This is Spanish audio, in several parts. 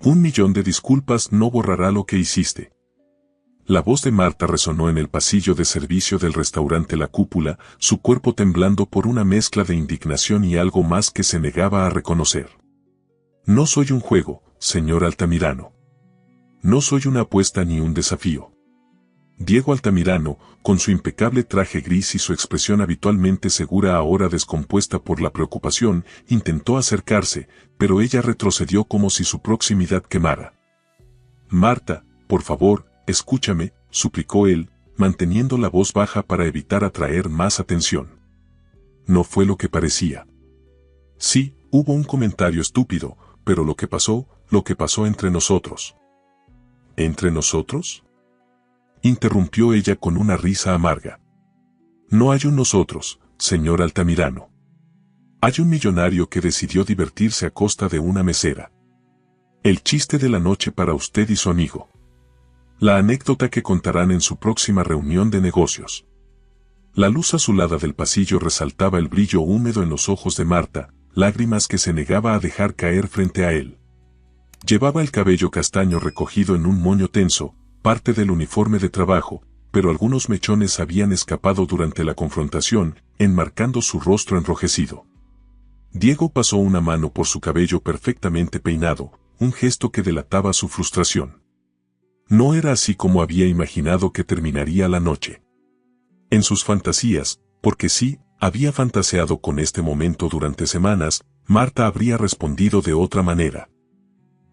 1.000.000 de disculpas no borrará lo que hiciste. La voz de Marta resonó en el pasillo de servicio del restaurante La Cúpula, su cuerpo temblando por una mezcla de indignación y algo más que se negaba a reconocer. No soy un juego, señor Altamirano. No soy una apuesta ni un desafío. Diego Altamirano, con su impecable traje gris y su expresión habitualmente segura ahora descompuesta por la preocupación, intentó acercarse, pero ella retrocedió como si su proximidad quemara. Marta, por favor, escúchame, suplicó él, manteniendo la voz baja para evitar atraer más atención. No fue lo que parecía. Sí, hubo un comentario estúpido, pero lo que pasó entre nosotros. ¿Entre nosotros?, interrumpió ella con una risa amarga. No hay un nosotros, señor Altamirano. Hay un millonario que decidió divertirse a costa de una mesera. El chiste de la noche para usted y su amigo. La anécdota que contarán en su próxima reunión de negocios. La luz azulada del pasillo resaltaba el brillo húmedo en los ojos de Marta, lágrimas que se negaba a dejar caer frente a él. Llevaba el cabello castaño recogido en un moño tenso, parte del uniforme de trabajo, pero algunos mechones habían escapado durante la confrontación, enmarcando su rostro enrojecido. Diego pasó una mano por su cabello perfectamente peinado, un gesto que delataba su frustración. No era así como había imaginado que terminaría la noche. En sus fantasías, porque sí, había fantaseado con este momento durante semanas, Marta habría respondido de otra manera.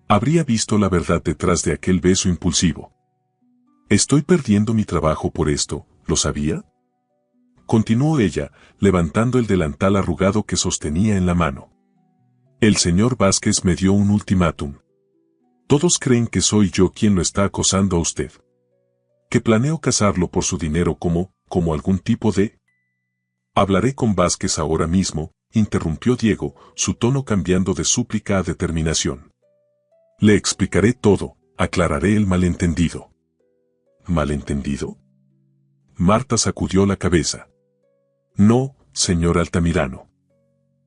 Habría visto la verdad detrás de aquel beso impulsivo. Estoy perdiendo mi trabajo por esto, ¿lo sabía?, continuó ella, levantando el delantal arrugado que sostenía en la mano. El señor Vázquez me dio un ultimátum. Todos creen que soy yo quien lo está acosando a usted. Que planeo casarlo por su dinero como algún tipo de... Hablaré con Vázquez ahora mismo, interrumpió Diego, su tono cambiando de súplica a determinación. Le explicaré todo, aclararé el malentendido. ¿Malentendido? Marta sacudió la cabeza. No, señor Altamirano.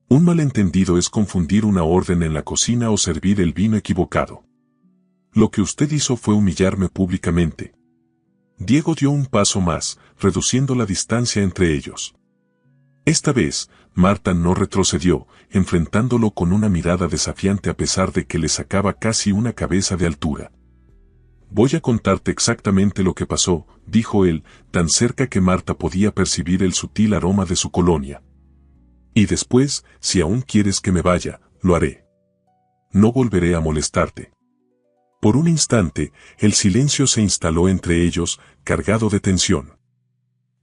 Un malentendido es confundir una orden en la cocina o servir el vino equivocado. Lo que usted hizo fue humillarme públicamente. Diego dio un paso más, reduciendo la distancia entre ellos. Esta vez, Marta no retrocedió, enfrentándolo con una mirada desafiante a pesar de que le sacaba casi una cabeza de altura. Voy a contarte exactamente lo que pasó, dijo él, tan cerca que Marta podía percibir el sutil aroma de su colonia. Y después, si aún quieres que me vaya, lo haré. No volveré a molestarte. Por un instante, el silencio se instaló entre ellos, cargado de tensión.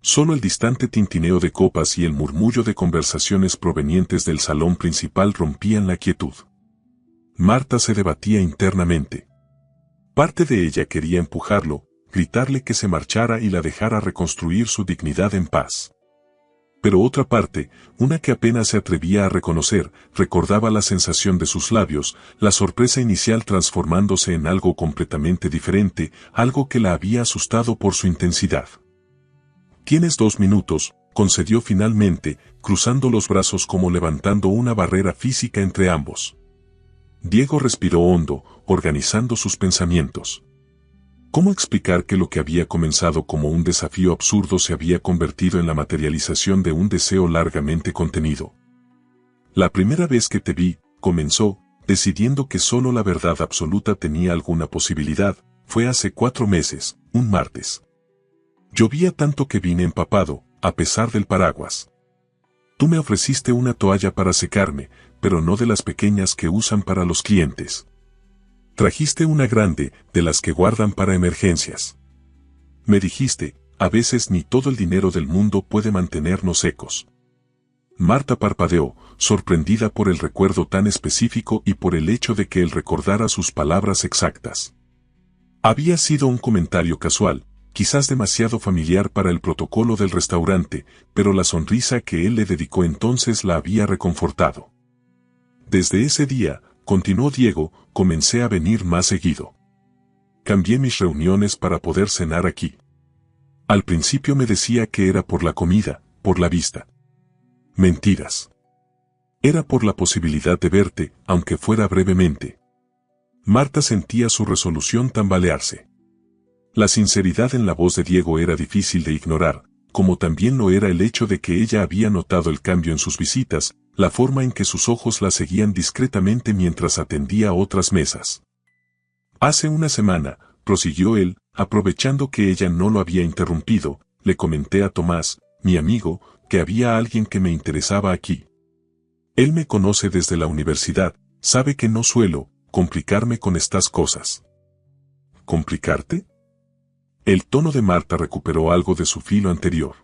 Solo el distante tintineo de copas y el murmullo de conversaciones provenientes del salón principal rompían la quietud. Marta se debatía internamente. Parte de ella quería empujarlo, gritarle que se marchara y la dejara reconstruir su dignidad en paz. Pero otra parte, una que apenas se atrevía a reconocer, recordaba la sensación de sus labios, la sorpresa inicial transformándose en algo completamente diferente, algo que la había asustado por su intensidad. «Tienes 2 minutos», concedió finalmente, cruzando los brazos como levantando una barrera física entre ambos. Diego respiró hondo, organizando sus pensamientos. ¿Cómo explicar que lo que había comenzado como un desafío absurdo se había convertido en la materialización de un deseo largamente contenido? La primera vez que te vi, comenzó, decidiendo que solo la verdad absoluta tenía alguna posibilidad, fue hace 4 meses, un martes. Llovía tanto que vine empapado, a pesar del paraguas. Tú me ofreciste una toalla para secarme, pero no de las pequeñas que usan para los clientes. Trajiste una grande, de las que guardan para emergencias. Me dijiste, a veces ni todo el dinero del mundo puede mantenernos secos. Marta parpadeó, sorprendida por el recuerdo tan específico y por el hecho de que él recordara sus palabras exactas. Había sido un comentario casual, quizás demasiado familiar para el protocolo del restaurante, pero la sonrisa que él le dedicó entonces la había reconfortado. Desde ese día, continuó Diego, comencé a venir más seguido. Cambié mis reuniones para poder cenar aquí. Al principio me decía que era por la comida, por la vista. Mentiras. Era por la posibilidad de verte, aunque fuera brevemente. Marta sentía su resolución tambalearse. La sinceridad en la voz de Diego era difícil de ignorar, como también lo era el hecho de que ella había notado el cambio en sus visitas, la forma en que sus ojos la seguían discretamente mientras atendía a otras mesas. Hace una semana, prosiguió él, aprovechando que ella no lo había interrumpido, le comenté a Tomás, mi amigo, que había alguien que me interesaba aquí. Él me conoce desde la universidad, sabe que no suelo complicarme con estas cosas. ¿Complicarte? El tono de Marta recuperó algo de su filo anterior.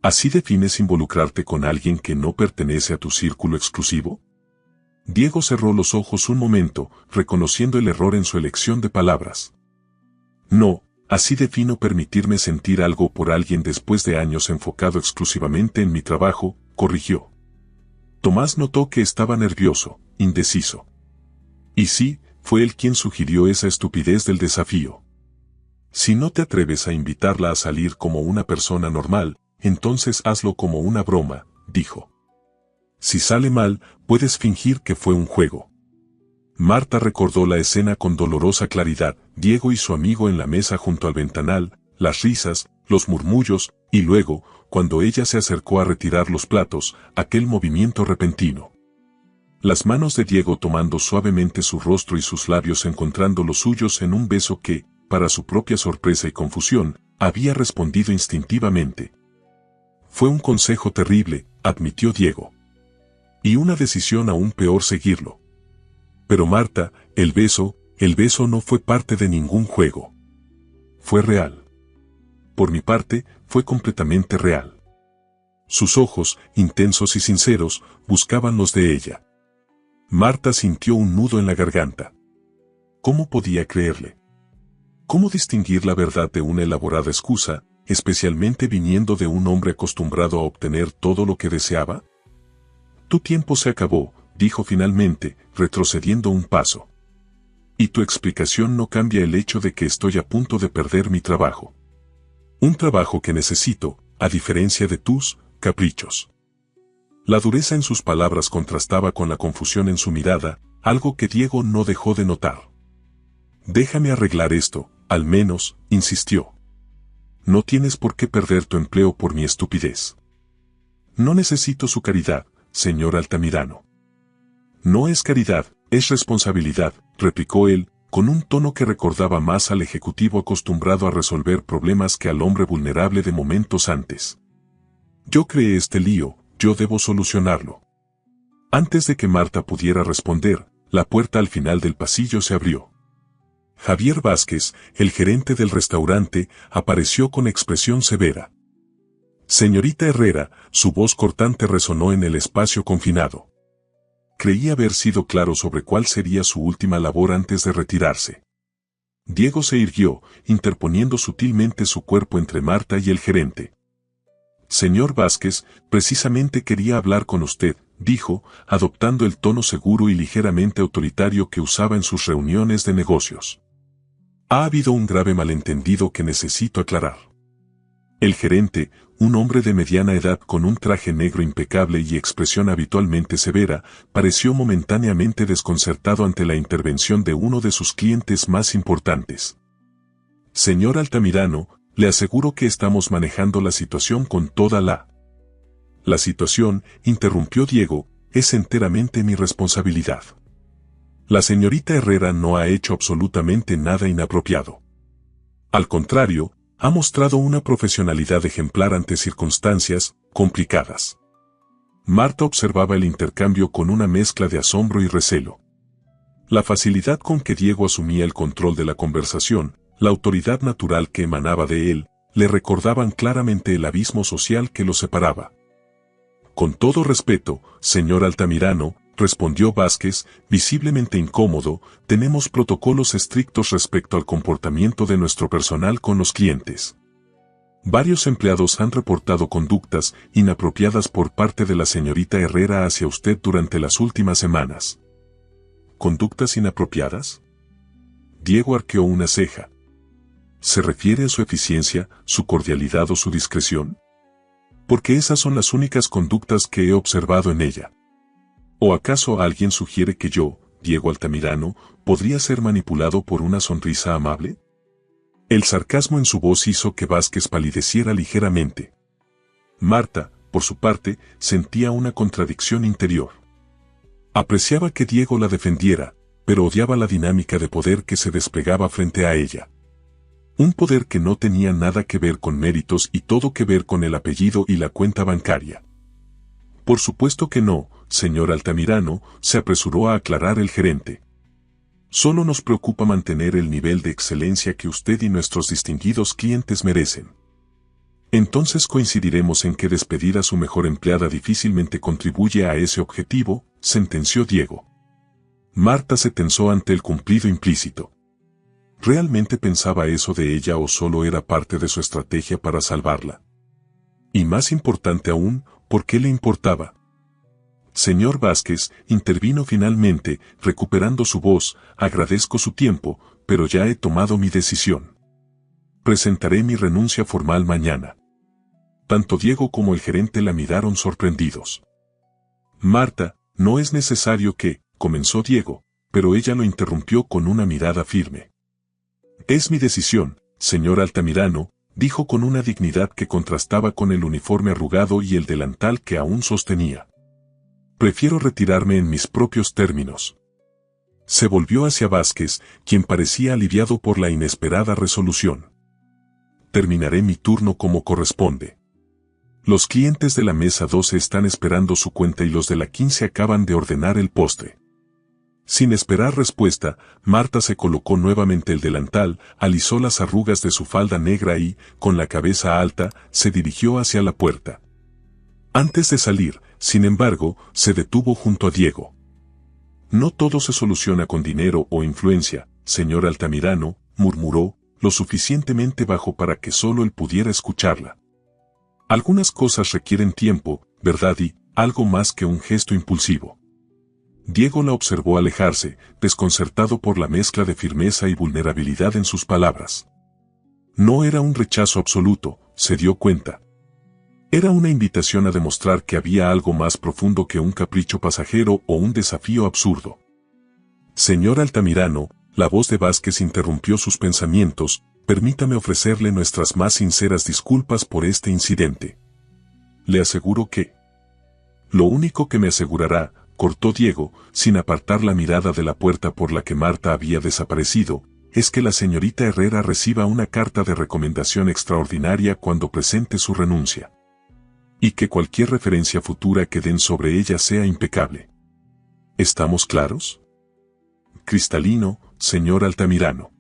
¿Así defines involucrarte con alguien que no pertenece a tu círculo exclusivo? Diego cerró los ojos un momento, reconociendo el error en su elección de palabras. No, así defino permitirme sentir algo por alguien después de años enfocado exclusivamente en mi trabajo, corrigió. Tomás notó que estaba nervioso, indeciso. Y sí, fue él quien sugirió esa estupidez del desafío. Si no te atreves a invitarla a salir como una persona normal, entonces hazlo como una broma, dijo. Si sale mal, puedes fingir que fue un juego. Marta recordó la escena con dolorosa claridad, Diego y su amigo en la mesa junto al ventanal, las risas, los murmullos, y luego, cuando ella se acercó a retirar los platos, aquel movimiento repentino. Las manos de Diego tomando suavemente su rostro y sus labios encontrando los suyos en un beso que, para su propia sorpresa y confusión, había respondido instintivamente. Fue un consejo terrible, admitió Diego. Y una decisión aún peor seguirlo. Pero Marta, el beso no fue parte de ningún juego. Fue real. Por mi parte, fue completamente real. Sus ojos, intensos y sinceros, buscaban los de ella. Marta sintió un nudo en la garganta. ¿Cómo podía creerle? ¿Cómo distinguir la verdad de una elaborada excusa, especialmente viniendo de un hombre acostumbrado a obtener todo lo que deseaba? Tu tiempo se acabó, dijo finalmente, retrocediendo un paso. Y tu explicación no cambia el hecho de que estoy a punto de perder mi trabajo. Un trabajo que necesito, a diferencia de tus caprichos. La dureza en sus palabras contrastaba con la confusión en su mirada, algo que Diego no dejó de notar. Déjame arreglar esto, al menos, insistió. No tienes por qué perder tu empleo por mi estupidez. No necesito su caridad, señor Altamirano. No es caridad, es responsabilidad, replicó él, con un tono que recordaba más al ejecutivo acostumbrado a resolver problemas que al hombre vulnerable de momentos antes. Yo creé este lío, yo debo solucionarlo. Antes de que Marta pudiera responder, la puerta al final del pasillo se abrió. Javier Vázquez, el gerente del restaurante, apareció con expresión severa. Señorita Herrera, su voz cortante resonó en el espacio confinado. Creía haber sido claro sobre cuál sería su última labor antes de retirarse. Diego se irguió, interponiendo sutilmente su cuerpo entre Marta y el gerente. Señor Vázquez, precisamente quería hablar con usted, dijo, adoptando el tono seguro y ligeramente autoritario que usaba en sus reuniones de negocios. Ha habido un grave malentendido que necesito aclarar. El gerente, un hombre de mediana edad con un traje negro impecable y expresión habitualmente severa, pareció momentáneamente desconcertado ante la intervención de uno de sus clientes más importantes. Señor Altamirano, le aseguro que estamos manejando la situación con toda la... La situación, interrumpió Diego, es enteramente mi responsabilidad. La señorita Herrera no ha hecho absolutamente nada inapropiado. Al contrario, ha mostrado una profesionalidad ejemplar ante circunstancias complicadas. Marta observaba el intercambio con una mezcla de asombro y recelo. La facilidad con que Diego asumía el control de la conversación, la autoridad natural que emanaba de él, le recordaban claramente el abismo social que los separaba. Con todo respeto, señor Altamirano, respondió Vázquez, visiblemente incómodo, tenemos protocolos estrictos respecto al comportamiento de nuestro personal con los clientes. Varios empleados han reportado conductas inapropiadas por parte de la señorita Herrera hacia usted durante las últimas semanas. ¿Conductas inapropiadas? Diego arqueó una ceja. ¿Se refiere a su eficiencia, su cordialidad o su discreción? Porque esas son las únicas conductas que he observado en ella. ¿O acaso alguien sugiere que yo, Diego Altamirano, podría ser manipulado por una sonrisa amable? El sarcasmo en su voz hizo que Vázquez palideciera ligeramente. Marta, por su parte, sentía una contradicción interior. Apreciaba que Diego la defendiera, pero odiaba la dinámica de poder que se desplegaba frente a ella. Un poder que no tenía nada que ver con méritos y todo que ver con el apellido y la cuenta bancaria. Por supuesto que no, señor Altamirano, se apresuró a aclarar el gerente. Solo nos preocupa mantener el nivel de excelencia que usted y nuestros distinguidos clientes merecen. Entonces coincidiremos en que despedir a su mejor empleada difícilmente contribuye a ese objetivo, sentenció Diego. Marta se tensó ante el cumplido implícito. ¿Realmente pensaba eso de ella o solo era parte de su estrategia para salvarla? Y más importante aún, ¿por qué le importaba? Señor Vázquez, intervino finalmente, recuperando su voz, agradezco su tiempo, pero ya he tomado mi decisión. Presentaré mi renuncia formal mañana. Tanto Diego como el gerente la miraron sorprendidos. Marta, no es necesario que, comenzó Diego, pero ella lo interrumpió con una mirada firme. Es mi decisión, señor Altamirano, dijo con una dignidad que contrastaba con el uniforme arrugado y el delantal que aún sostenía. Prefiero retirarme en mis propios términos. Se volvió hacia Vázquez, quien parecía aliviado por la inesperada resolución. Terminaré mi turno como corresponde. Los clientes de la mesa 12 están esperando su cuenta y los de la 15 acaban de ordenar el postre. Sin esperar respuesta, Marta se colocó nuevamente el delantal, alisó las arrugas de su falda negra y, con la cabeza alta, se dirigió hacia la puerta. Antes de salir, sin embargo, se detuvo junto a Diego. No todo se soluciona con dinero o influencia, señor Altamirano, murmuró, lo suficientemente bajo para que solo él pudiera escucharla. Algunas cosas requieren tiempo, ¿verdad? Y algo más que un gesto impulsivo. Diego la observó alejarse, desconcertado por la mezcla de firmeza y vulnerabilidad en sus palabras. No era un rechazo absoluto, se dio cuenta. Era una invitación a demostrar que había algo más profundo que un capricho pasajero o un desafío absurdo. Señor Altamirano, la voz de Vázquez interrumpió sus pensamientos, permítame ofrecerle nuestras más sinceras disculpas por este incidente. Le aseguro que... Lo único que me asegurará, cortó Diego, sin apartar la mirada de la puerta por la que Marta había desaparecido, es que la señorita Herrera reciba una carta de recomendación extraordinaria cuando presente su renuncia. Y que cualquier referencia futura que den sobre ella sea impecable. ¿Estamos claros? Cristalino, señor Altamirano.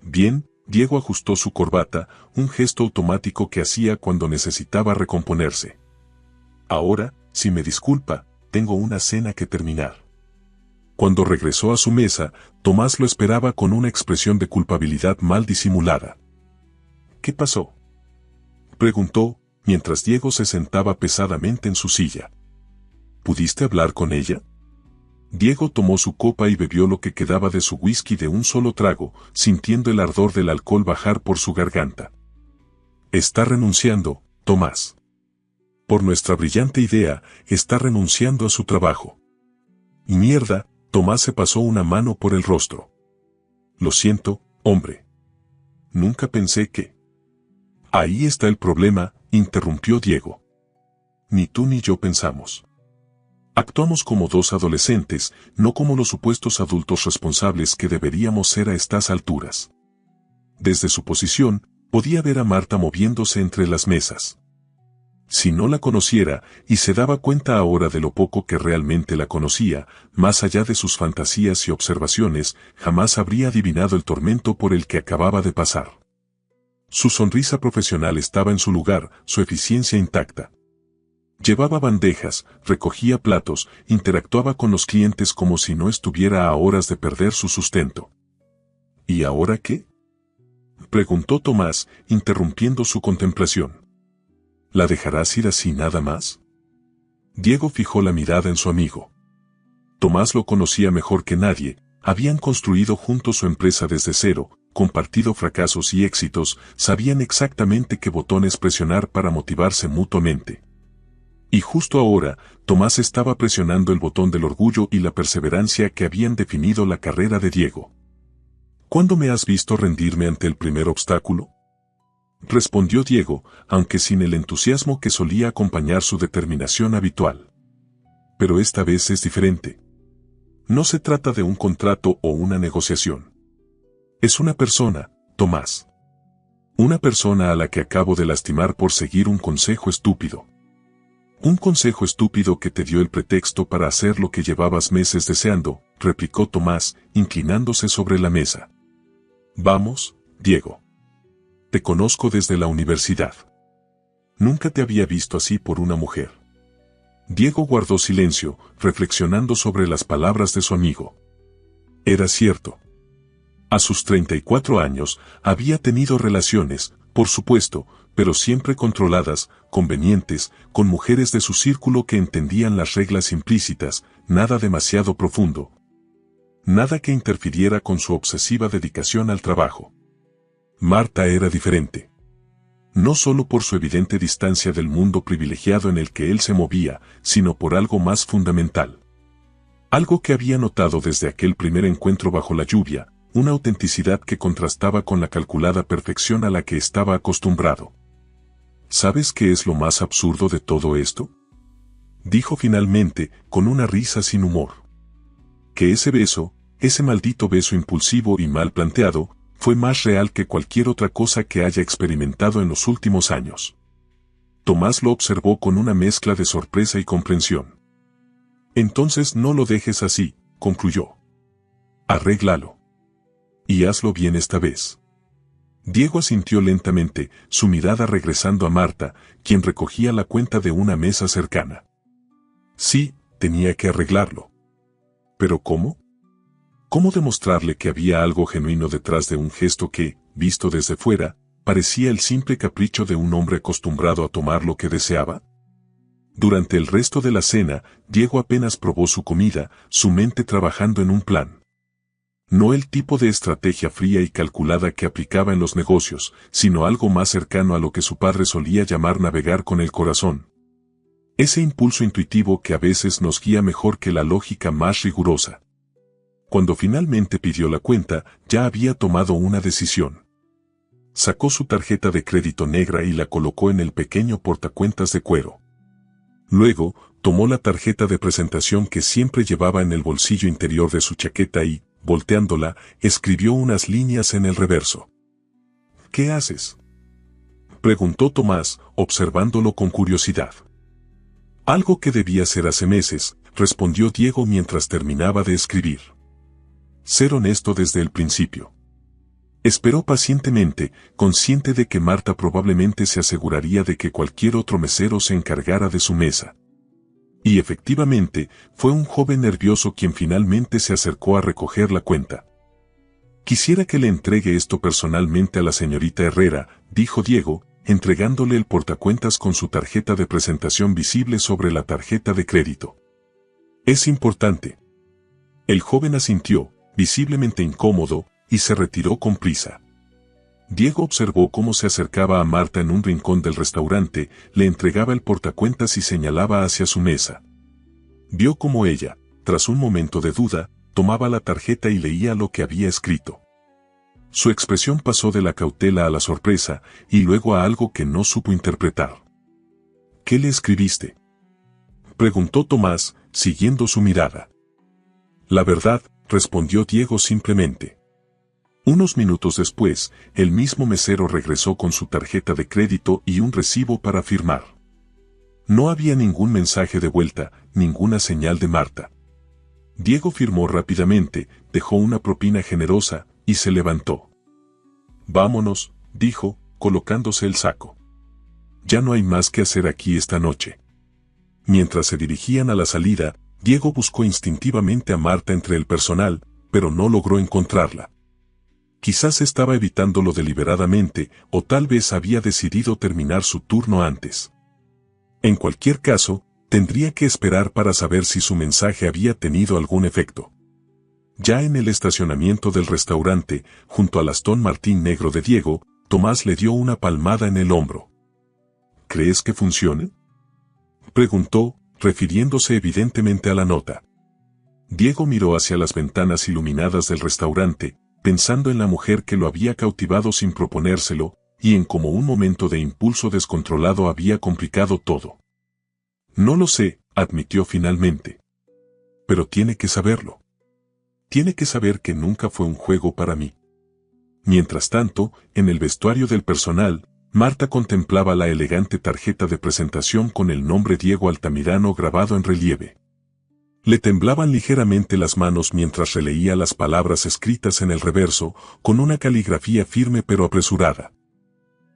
Bien, Diego ajustó su corbata, un gesto automático que hacía cuando necesitaba recomponerse. Ahora, si me disculpa, tengo una cena que terminar. Cuando regresó a su mesa, Tomás lo esperaba con una expresión de culpabilidad mal disimulada. ¿Qué pasó?, preguntó, mientras Diego se sentaba pesadamente en su silla. ¿Pudiste hablar con ella? Diego tomó su copa y bebió lo que quedaba de su whisky de un solo trago, sintiendo el ardor del alcohol bajar por su garganta. Está renunciando, Tomás. Por nuestra brillante idea, está renunciando a su trabajo. Mierda, Tomás se pasó una mano por el rostro. Lo siento, hombre. Nunca pensé que... Ahí está el problema, interrumpió Diego. Ni tú ni yo pensamos. Actuamos como dos adolescentes, no como los supuestos adultos responsables que deberíamos ser a estas alturas. Desde su posición, podía ver a Marta moviéndose entre las mesas. Si no la conociera, y se daba cuenta ahora de lo poco que realmente la conocía, más allá de sus fantasías y observaciones, jamás habría adivinado el tormento por el que acababa de pasar. Su sonrisa profesional estaba en su lugar, su eficiencia intacta. Llevaba bandejas, recogía platos, interactuaba con los clientes como si no estuviera a horas de perder su sustento. ¿Y ahora qué?, preguntó Tomás, interrumpiendo su contemplación. ¿La dejarás ir así nada más? Diego fijó la mirada en su amigo. Tomás lo conocía mejor que nadie, habían construido juntos su empresa desde cero, compartido fracasos y éxitos, sabían exactamente qué botones presionar para motivarse mutuamente. Y justo ahora, Tomás estaba presionando el botón del orgullo y la perseverancia que habían definido la carrera de Diego. ¿Cuándo me has visto rendirme ante el primer obstáculo?, respondió Diego, aunque sin el entusiasmo que solía acompañar su determinación habitual. Pero esta vez es diferente. No se trata de un contrato o una negociación. Es una persona, Tomás. Una persona a la que acabo de lastimar por seguir un consejo estúpido. Un consejo estúpido que te dio el pretexto para hacer lo que llevabas meses deseando, replicó Tomás, inclinándose sobre la mesa. Vamos, Diego. Te conozco desde la universidad. Nunca te había visto así por una mujer. Diego guardó silencio, reflexionando sobre las palabras de su amigo. Era cierto. A sus 34 años, había tenido relaciones, por supuesto, pero siempre controladas, convenientes, con mujeres de su círculo que entendían las reglas implícitas, nada demasiado profundo. Nada que interfiriera con su obsesiva dedicación al trabajo. Marta era diferente. No solo por su evidente distancia del mundo privilegiado en el que él se movía, sino por algo más fundamental. Algo que había notado desde aquel primer encuentro bajo la lluvia, una autenticidad que contrastaba con la calculada perfección a la que estaba acostumbrado. ¿Sabes qué es lo más absurdo de todo esto?, dijo finalmente, con una risa sin humor. Que ese beso, ese maldito beso impulsivo y mal planteado, fue más real que cualquier otra cosa que haya experimentado en los últimos años. Tomás lo observó con una mezcla de sorpresa y comprensión. Entonces no lo dejes así, concluyó. Arréglalo. Y hazlo bien esta vez. Diego asintió lentamente, su mirada regresando a Marta, quien recogía la cuenta de una mesa cercana. Sí, tenía que arreglarlo. ¿Pero cómo? ¿Cómo demostrarle que había algo genuino detrás de un gesto que, visto desde fuera, parecía el simple capricho de un hombre acostumbrado a tomar lo que deseaba? Durante el resto de la cena, Diego apenas probó su comida, su mente trabajando en un plan. No el tipo de estrategia fría y calculada que aplicaba en los negocios, sino algo más cercano a lo que su padre solía llamar navegar con el corazón. Ese impulso intuitivo que a veces nos guía mejor que la lógica más rigurosa. Cuando finalmente pidió la cuenta, ya había tomado una decisión. Sacó su tarjeta de crédito negra y la colocó en el pequeño portacuentas de cuero. Luego, tomó la tarjeta de presentación que siempre llevaba en el bolsillo interior de su chaqueta y, volteándola, escribió unas líneas en el reverso. ¿Qué haces?, preguntó Tomás, observándolo con curiosidad. Algo que debía ser hace meses, respondió Diego mientras terminaba de escribir. Ser honesto desde el principio. Esperó pacientemente, consciente de que Marta probablemente se aseguraría de que cualquier otro mesero se encargara de su mesa. Y efectivamente, fue un joven nervioso quien finalmente se acercó a recoger la cuenta. Quisiera que le entregue esto personalmente a la señorita Herrera, dijo Diego, entregándole el portacuentas con su tarjeta de presentación visible sobre la tarjeta de crédito. Es importante. El joven asintió, visiblemente incómodo, y se retiró con prisa. Diego observó cómo se acercaba a Marta en un rincón del restaurante, le entregaba el portacuentas y señalaba hacia su mesa. Vio cómo ella, tras un momento de duda, tomaba la tarjeta y leía lo que había escrito. Su expresión pasó de la cautela a la sorpresa, y luego a algo que no supo interpretar. ¿Qué le escribiste?, preguntó Tomás, siguiendo su mirada. La verdad, respondió Diego simplemente. Unos minutos después, el mismo mesero regresó con su tarjeta de crédito y un recibo para firmar. No había ningún mensaje de vuelta, ninguna señal de Marta. Diego firmó rápidamente, dejó una propina generosa, y se levantó. Vámonos, dijo, colocándose el saco. Ya no hay más que hacer aquí esta noche. Mientras se dirigían a la salida, Diego buscó instintivamente a Marta entre el personal, pero no logró encontrarla. Quizás estaba evitándolo deliberadamente, o tal vez había decidido terminar su turno antes. En cualquier caso, tendría que esperar para saber si su mensaje había tenido algún efecto. Ya en el estacionamiento del restaurante, junto al Aston Martin negro de Diego, Tomás le dio una palmada en el hombro. ¿Crees que funcione?, Preguntó, refiriéndose evidentemente a la nota. Diego miró hacia las ventanas iluminadas del restaurante, pensando en la mujer que lo había cautivado sin proponérselo, y en cómo un momento de impulso descontrolado había complicado todo. No lo sé, admitió finalmente. Pero tiene que saberlo. Tiene que saber que nunca fue un juego para mí. Mientras tanto, en el vestuario del personal, Marta contemplaba la elegante tarjeta de presentación con el nombre Diego Altamirano grabado en relieve. Le temblaban ligeramente las manos mientras releía las palabras escritas en el reverso, con una caligrafía firme pero apresurada.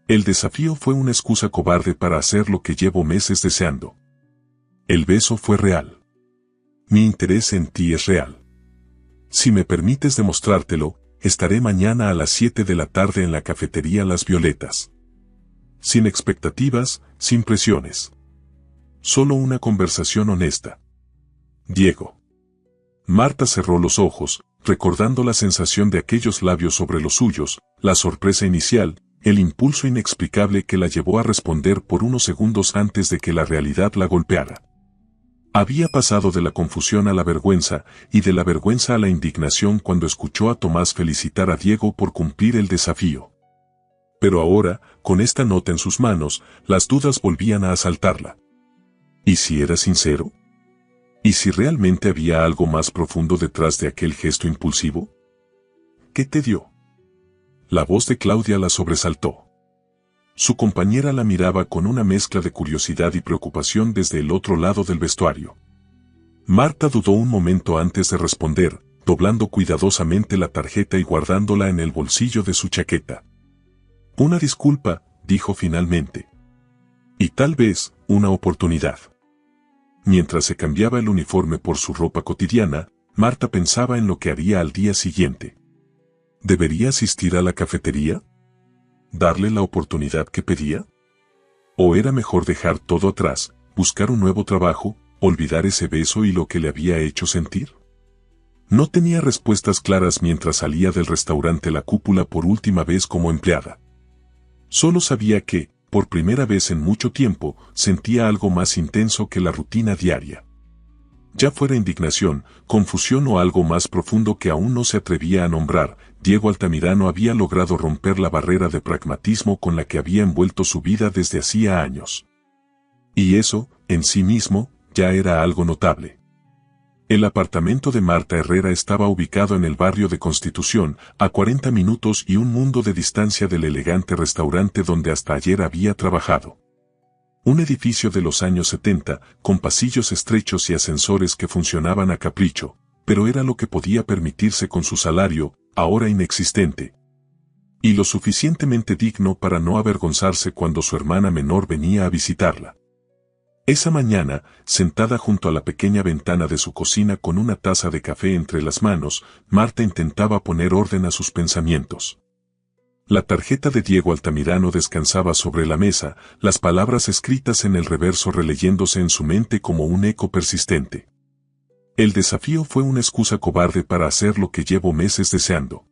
El desafío fue una excusa cobarde para hacer lo que llevo meses deseando. El beso fue real. Mi interés en ti es real. Si me permites demostrártelo, estaré mañana a las 7 de la tarde en la cafetería Las Violetas. Sin expectativas, sin presiones. Solo una conversación honesta. Diego. Marta cerró los ojos, recordando la sensación de aquellos labios sobre los suyos, la sorpresa inicial, el impulso inexplicable que la llevó a responder por unos segundos antes de que la realidad la golpeara. Había pasado de la confusión a la vergüenza, y de la vergüenza a la indignación cuando escuchó a Tomás felicitar a Diego por cumplir el desafío. Pero ahora, con esta nota en sus manos, las dudas volvían a asaltarla. ¿Y si era sincero? ¿Y si realmente había algo más profundo detrás de aquel gesto impulsivo? ¿Qué te dio? La voz de Claudia la sobresaltó. Su compañera la miraba con una mezcla de curiosidad y preocupación desde el otro lado del vestuario. Marta dudó un momento antes de responder, doblando cuidadosamente la tarjeta y guardándola en el bolsillo de su chaqueta. Una disculpa, dijo finalmente. Y tal vez, una oportunidad. Mientras se cambiaba el uniforme por su ropa cotidiana, Marta pensaba en lo que haría al día siguiente. ¿Debería asistir a la cafetería? ¿Darle la oportunidad que pedía? ¿O era mejor dejar todo atrás, buscar un nuevo trabajo, olvidar ese beso y lo que le había hecho sentir? No tenía respuestas claras mientras salía del restaurante La Cúpula por última vez como empleada. Solo sabía que, por primera vez en mucho tiempo, sentía algo más intenso que la rutina diaria. Ya fuera indignación, confusión o algo más profundo que aún no se atrevía a nombrar, Diego Altamirano había logrado romper la barrera de pragmatismo con la que había envuelto su vida desde hacía años. Y eso, en sí mismo, ya era algo notable. El apartamento de Marta Herrera estaba ubicado en el barrio de Constitución, a 40 minutos y un mundo de distancia del elegante restaurante donde hasta ayer había trabajado. Un edificio de los años 70, con pasillos estrechos y ascensores que funcionaban a capricho, pero era lo que podía permitirse con su salario, ahora inexistente. Y lo suficientemente digno para no avergonzarse cuando su hermana menor venía a visitarla. Esa mañana, sentada junto a la pequeña ventana de su cocina con una taza de café entre las manos, Marta intentaba poner orden a sus pensamientos. La tarjeta de Diego Altamirano descansaba sobre la mesa, las palabras escritas en el reverso releyéndose en su mente como un eco persistente. El desafío fue una excusa cobarde para hacer lo que llevo meses deseando.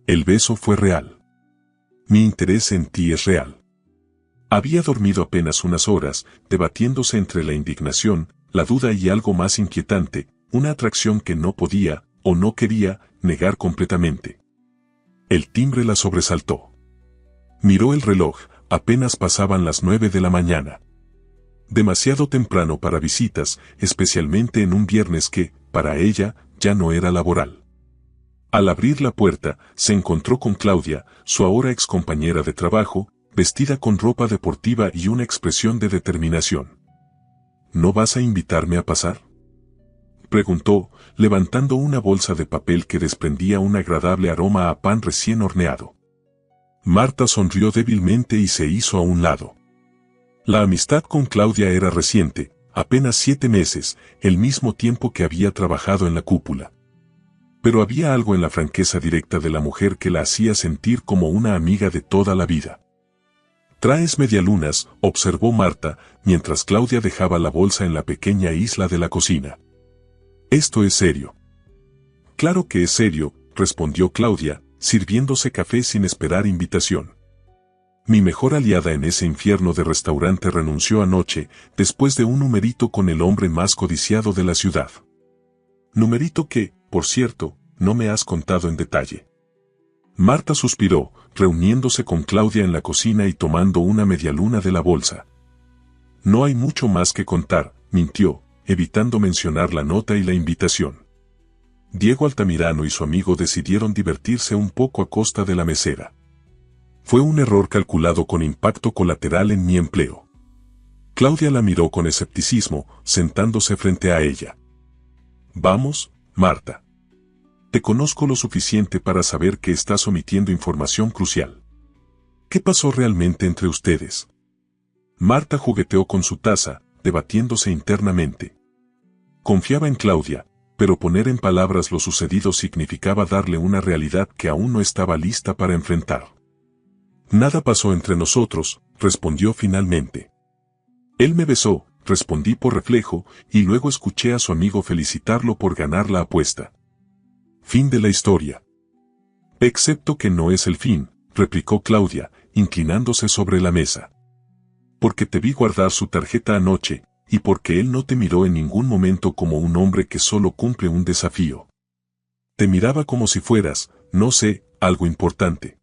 El beso fue real. Mi interés en ti es real. Había dormido apenas unas horas, debatiéndose entre la indignación, la duda y algo más inquietante, una atracción que no podía, o no quería, negar completamente. El timbre la sobresaltó. Miró el reloj, apenas pasaban las 9 de la mañana. Demasiado temprano para visitas, especialmente en un viernes que, para ella, ya no era laboral. Al abrir la puerta, se encontró con Claudia, su ahora excompañera de trabajo, vestida con ropa deportiva y una expresión de determinación. ¿No vas a invitarme a pasar?, preguntó, levantando una bolsa de papel que desprendía un agradable aroma a pan recién horneado. Marta sonrió débilmente y se hizo a un lado. La amistad con Claudia era reciente, apenas 7 meses, el mismo tiempo que había trabajado en la cúpula. Pero había algo en la franqueza directa de la mujer que la hacía sentir como una amiga de toda la vida. «¿Traes medialunas?», observó Marta, mientras Claudia dejaba la bolsa en la pequeña isla de la cocina. «Esto es serio». «Claro que es serio», respondió Claudia, sirviéndose café sin esperar invitación. Mi mejor aliada en ese infierno de restaurante renunció anoche, después de un numerito con el hombre más codiciado de la ciudad. Numerito que, por cierto, no me has contado en detalle. Marta suspiró, reuniéndose con Claudia en la cocina y tomando una medialuna de la bolsa. No hay mucho más que contar, mintió, evitando mencionar la nota y la invitación. Diego Altamirano y su amigo decidieron divertirse un poco a costa de la mesera. Fue un error calculado con impacto colateral en mi empleo. Claudia la miró con escepticismo, sentándose frente a ella. Vamos, Marta. Te conozco lo suficiente para saber que estás omitiendo información crucial. ¿Qué pasó realmente entre ustedes? Marta jugueteó con su taza, debatiéndose internamente. Confiaba en Claudia, pero poner en palabras lo sucedido significaba darle una realidad que aún no estaba lista para enfrentar. Nada pasó entre nosotros, respondió finalmente. Él me besó, respondí por reflejo, y luego escuché a su amigo felicitarlo por ganar la apuesta. Fin de la historia. Excepto que no es el fin, replicó Claudia, inclinándose sobre la mesa. Porque te vi guardar su tarjeta anoche, y porque él no te miró en ningún momento como un hombre que solo cumple un desafío. Te miraba como si fueras, no sé, algo importante.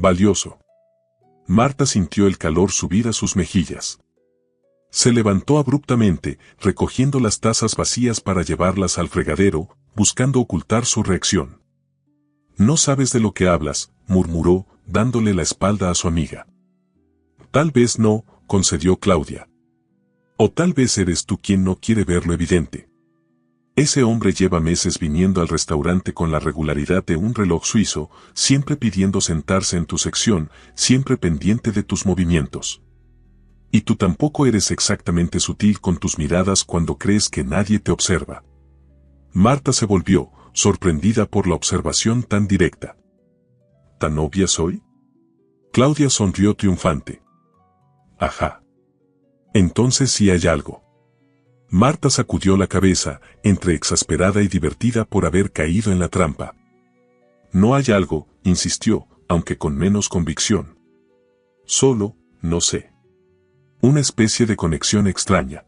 Valioso. Marta sintió el calor subir a sus mejillas. Se levantó abruptamente, recogiendo las tazas vacías para llevarlas al fregadero, buscando ocultar su reacción. No sabes de lo que hablas, murmuró, dándole la espalda a su amiga. Tal vez no, concedió Claudia. O tal vez eres tú quien no quiere ver lo evidente. Ese hombre lleva meses viniendo al restaurante con la regularidad de un reloj suizo, siempre pidiendo sentarse en tu sección, siempre pendiente de tus movimientos. Y tú tampoco eres exactamente sutil con tus miradas cuando crees que nadie te observa. Marta se volvió, sorprendida por la observación tan directa. ¿Tan obvia soy? Claudia sonrió triunfante. Ajá. Entonces sí hay algo. Marta sacudió la cabeza, entre exasperada y divertida por haber caído en la trampa. No hay algo, insistió, aunque con menos convicción. Solo, no sé. Una especie de conexión extraña.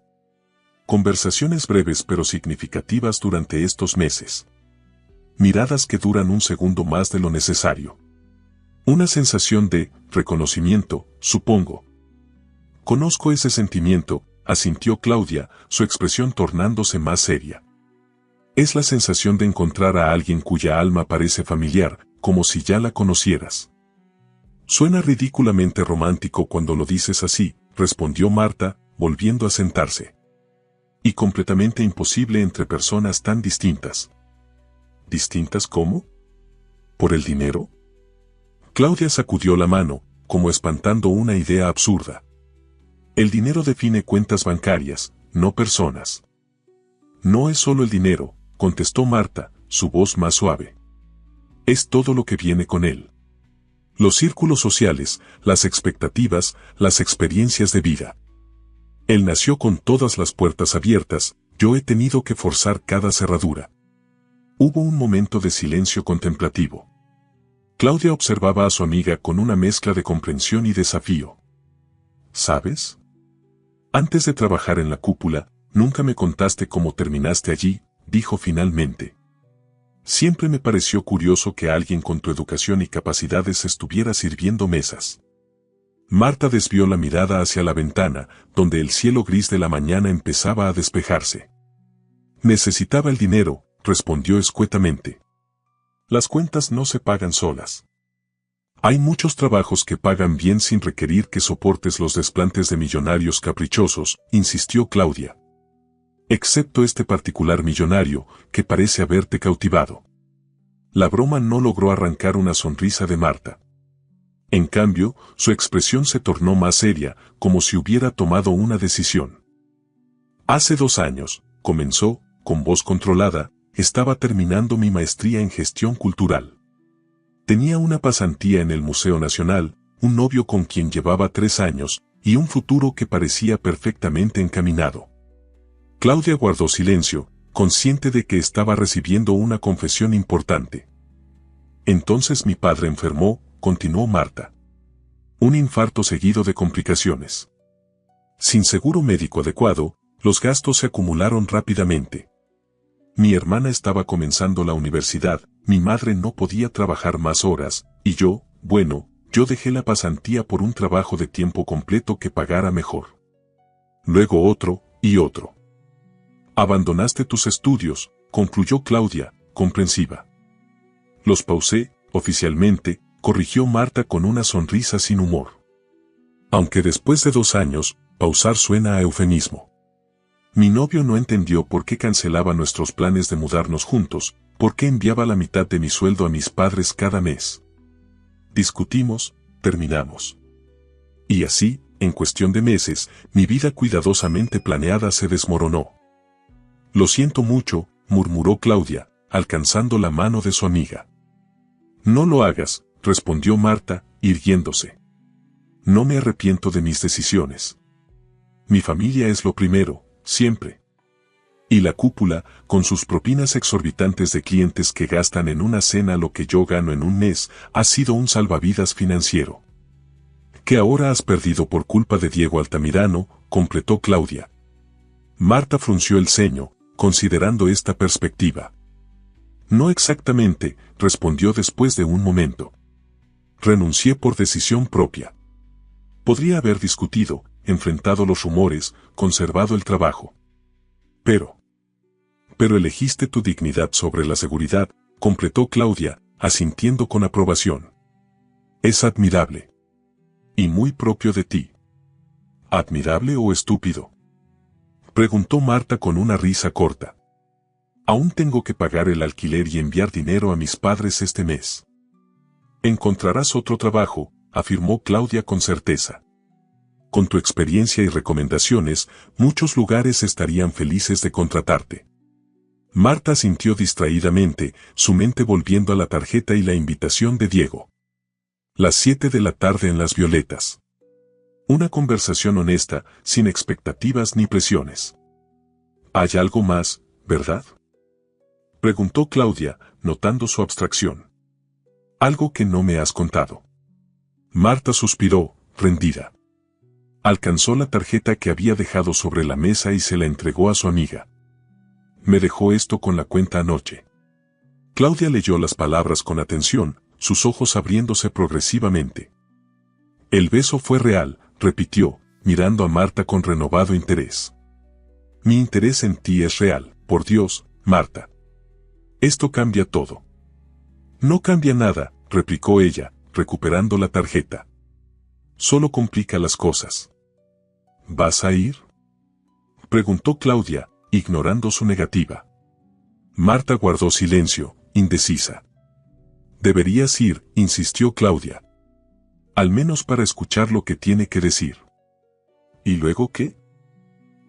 Conversaciones breves pero significativas durante estos meses. Miradas que duran un segundo más de lo necesario. Una sensación de reconocimiento, supongo. Conozco ese sentimiento, asintió Claudia, su expresión tornándose más seria. Es la sensación de encontrar a alguien cuya alma parece familiar, como si ya la conocieras. Suena ridículamente romántico cuando lo dices así, respondió Marta, volviendo a sentarse. Y completamente imposible entre personas tan distintas. ¿Distintas cómo? ¿Por el dinero? Claudia sacudió la mano, como espantando una idea absurda. El dinero define cuentas bancarias, no personas. No es solo el dinero, contestó Marta, su voz más suave. Es todo lo que viene con él. Los círculos sociales, las expectativas, las experiencias de vida. Él nació con todas las puertas abiertas, yo he tenido que forzar cada cerradura. Hubo un momento de silencio contemplativo. Claudia observaba a su amiga con una mezcla de comprensión y desafío. ¿Sabes? Antes de trabajar en la cúpula, nunca me contaste cómo terminaste allí, dijo finalmente. Siempre me pareció curioso que alguien con tu educación y capacidades estuviera sirviendo mesas. Marta desvió la mirada hacia la ventana, donde el cielo gris de la mañana empezaba a despejarse. Necesitaba el dinero, respondió escuetamente. Las cuentas no se pagan solas. Hay muchos trabajos que pagan bien sin requerir que soportes los desplantes de millonarios caprichosos, insistió Claudia. Excepto este particular millonario, que parece haberte cautivado. La broma no logró arrancar una sonrisa de Marta. En cambio, su expresión se tornó más seria, como si hubiera tomado una decisión. Hace 2 años, comenzó, con voz controlada, estaba terminando mi maestría en gestión cultural. Tenía una pasantía en el Museo Nacional, un novio con quien llevaba 3 años, y un futuro que parecía perfectamente encaminado. Claudia guardó silencio, consciente de que estaba recibiendo una confesión importante. Entonces mi padre enfermó, continuó Marta. Un infarto seguido de complicaciones. Sin seguro médico adecuado, los gastos se acumularon rápidamente. Mi hermana estaba comenzando la universidad, mi madre no podía trabajar más horas, y yo dejé la pasantía por un trabajo de tiempo completo que pagara mejor. Luego otro, y otro. Abandonaste tus estudios, concluyó Claudia, comprensiva. Los pausé, oficialmente, corrigió Marta con una sonrisa sin humor. Aunque después de 2 años, pausar suena a eufemismo. Mi novio no entendió por qué cancelaba nuestros planes de mudarnos juntos, por qué enviaba la mitad de mi sueldo a mis padres cada mes. Discutimos, terminamos. Y así, en cuestión de meses, mi vida cuidadosamente planeada se desmoronó. Lo siento mucho, murmuró Claudia, alcanzando la mano de su amiga. No lo hagas, respondió Marta, irguiéndose. No me arrepiento de mis decisiones. Mi familia es lo primero, siempre. Y la cúpula, con sus propinas exorbitantes de clientes que gastan en una cena lo que yo gano en un mes, ha sido un salvavidas financiero. Que ahora has perdido por culpa de Diego Altamirano, completó Claudia. Marta frunció el ceño, considerando esta perspectiva. No exactamente, respondió después de un momento. Renuncié por decisión propia. Podría haber discutido, enfrentado los rumores, conservado el trabajo. Pero elegiste tu dignidad sobre la seguridad, completó Claudia, asintiendo con aprobación. Es admirable. Y muy propio de ti. ¿Admirable o estúpido?, preguntó Marta con una risa corta. Aún tengo que pagar el alquiler y enviar dinero a mis padres este mes. Encontrarás otro trabajo, afirmó Claudia con certeza. Con tu experiencia y recomendaciones, muchos lugares estarían felices de contratarte. Marta sintió distraídamente, su mente volviendo a la tarjeta y la invitación de Diego. Las 7 de la tarde en Las Violetas. Una conversación honesta, sin expectativas ni presiones. ¿Hay algo más, verdad?, preguntó Claudia, notando su abstracción. Algo que no me has contado. Marta suspiró, rendida. Alcanzó la tarjeta que había dejado sobre la mesa y se la entregó a su amiga. Me dejó esto con la cuenta anoche. Claudia leyó las palabras con atención, sus ojos abriéndose progresivamente. El beso fue real, repitió, mirando a Marta con renovado interés. Mi interés en ti es real, por Dios, Marta. Esto cambia todo. No cambia nada, replicó ella, recuperando la tarjeta. Solo complica las cosas. ¿Vas a ir?, preguntó Claudia, ignorando su negativa. Marta guardó silencio, indecisa. Deberías ir, insistió Claudia. Al menos para escuchar lo que tiene que decir. ¿Y luego qué?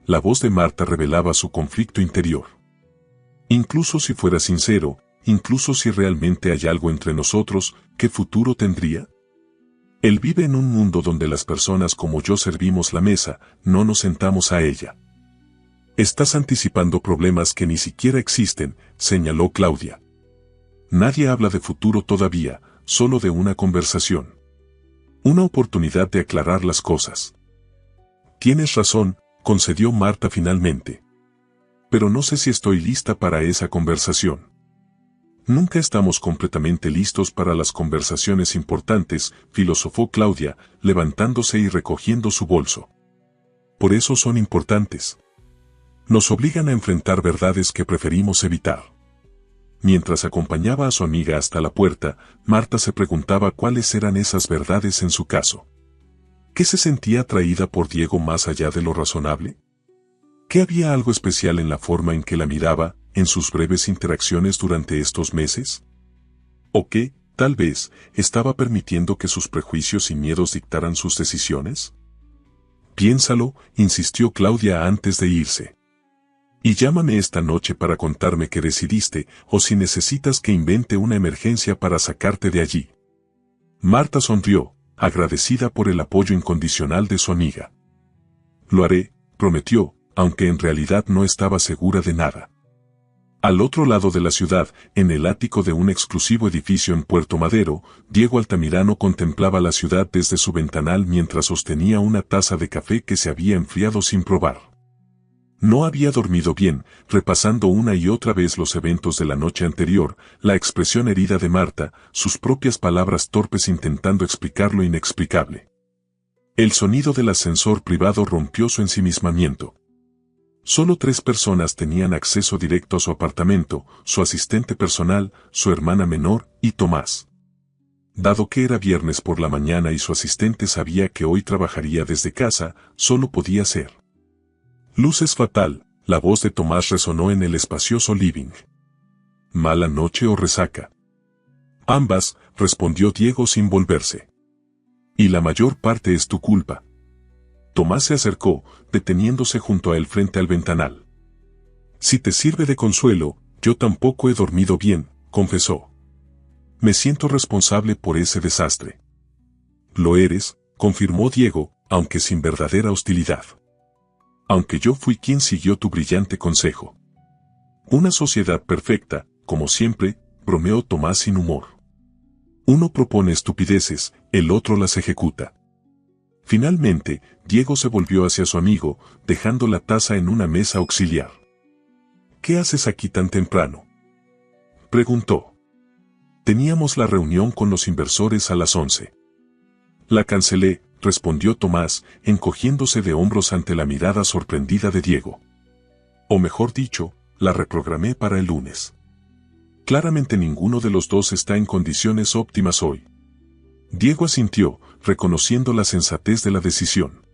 La voz de Marta revelaba su conflicto interior. Incluso si fuera sincero, incluso si realmente hay algo entre nosotros, ¿qué futuro tendría? Él vive en un mundo donde las personas como yo servimos la mesa, no nos sentamos a ella. Estás anticipando problemas que ni siquiera existen, señaló Claudia. Nadie habla de futuro todavía, solo de una conversación. Una oportunidad de aclarar las cosas. Tienes razón, concedió Marta finalmente. Pero no sé si estoy lista para esa conversación. Nunca estamos completamente listos para las conversaciones importantes, filosofó Claudia, levantándose y recogiendo su bolso. Por eso son importantes. Nos obligan a enfrentar verdades que preferimos evitar. Mientras acompañaba a su amiga hasta la puerta, Marta se preguntaba cuáles eran esas verdades en su caso. ¿Qué se sentía atraída por Diego más allá de lo razonable? ¿Qué había algo especial en la forma en que la miraba, en sus breves interacciones durante estos meses? ¿O qué, tal vez, estaba permitiendo que sus prejuicios y miedos dictaran sus decisiones? Piénsalo, insistió Claudia antes de irse. Y llámame esta noche para contarme qué decidiste, o si necesitas que invente una emergencia para sacarte de allí. Marta sonrió, agradecida por el apoyo incondicional de su amiga. Lo haré, prometió, aunque en realidad no estaba segura de nada. Al otro lado de la ciudad, en el ático de un exclusivo edificio en Puerto Madero, Diego Altamirano contemplaba la ciudad desde su ventanal mientras sostenía una taza de café que se había enfriado sin probar. No había dormido bien, repasando una y otra vez los eventos de la noche anterior, la expresión herida de Marta, sus propias palabras torpes intentando explicar lo inexplicable. El sonido del ascensor privado rompió su ensimismamiento. Solo 3 personas tenían acceso directo a su apartamento, su asistente personal, su hermana menor y Tomás. Dado que era viernes por la mañana y su asistente sabía que hoy trabajaría desde casa, solo podía ser. Luces fatal, la voz de Tomás resonó en el espacioso living. ¿Mala noche o resaca? Ambas, respondió Diego sin volverse. Y la mayor parte es tu culpa. Tomás se acercó, deteniéndose junto a él frente al ventanal. Si te sirve de consuelo, yo tampoco he dormido bien, confesó. Me siento responsable por ese desastre. Lo eres, confirmó Diego, aunque sin verdadera hostilidad. Aunque yo fui quien siguió tu brillante consejo. Una sociedad perfecta, como siempre, bromeó Tomás sin humor. Uno propone estupideces, el otro las ejecuta. Finalmente, Diego se volvió hacia su amigo, dejando la taza en una mesa auxiliar. ¿Qué haces aquí tan temprano?, preguntó. Teníamos la reunión con los inversores a las 11. La cancelé, respondió Tomás, encogiéndose de hombros ante la mirada sorprendida de Diego. O mejor dicho, la reprogramé para el lunes. Claramente ninguno de los dos está en condiciones óptimas hoy. Diego asintió, reconociendo la sensatez de la decisión.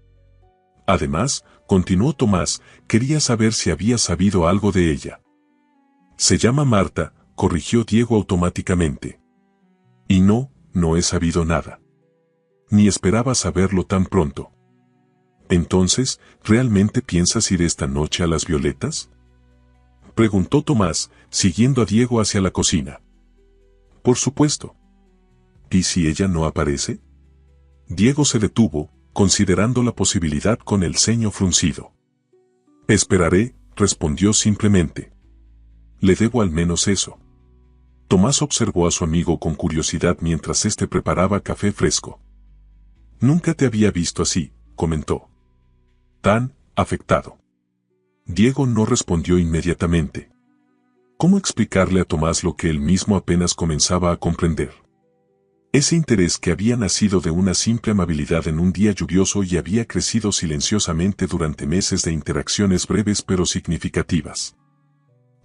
Además, continuó Tomás, quería saber si había sabido algo de ella. Se llama Marta, corrigió Diego automáticamente. Y no he sabido nada. Ni esperaba saberlo tan pronto. Entonces, ¿realmente piensas ir esta noche a las Violetas?, preguntó Tomás, siguiendo a Diego hacia la cocina. Por supuesto. ¿Y si ella no aparece? Diego se detuvo, considerando la posibilidad con el ceño fruncido. Esperaré, respondió simplemente. Le debo al menos eso. Tomás observó a su amigo con curiosidad mientras éste preparaba café fresco. Nunca te había visto así, comentó. Tan afectado. Diego no respondió inmediatamente. ¿Cómo explicarle a Tomás lo que él mismo apenas comenzaba a comprender? Ese interés que había nacido de una simple amabilidad en un día lluvioso y había crecido silenciosamente durante meses de interacciones breves pero significativas.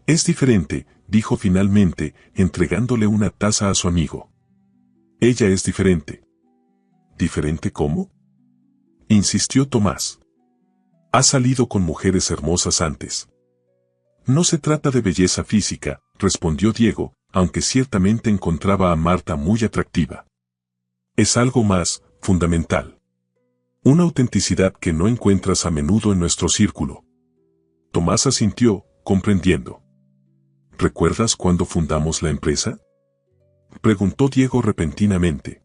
Es diferente, dijo finalmente, entregándole una taza a su amigo. Ella es diferente. ¿Diferente cómo?, insistió Tomás. Ha salido con mujeres hermosas antes. No se trata de belleza física, respondió Diego, aunque ciertamente encontraba a Marta muy atractiva. Es algo más, fundamental. Una autenticidad que no encuentras a menudo en nuestro círculo. Tomás asintió, comprendiendo. ¿Recuerdas cuando fundamos la empresa?, preguntó Diego repentinamente.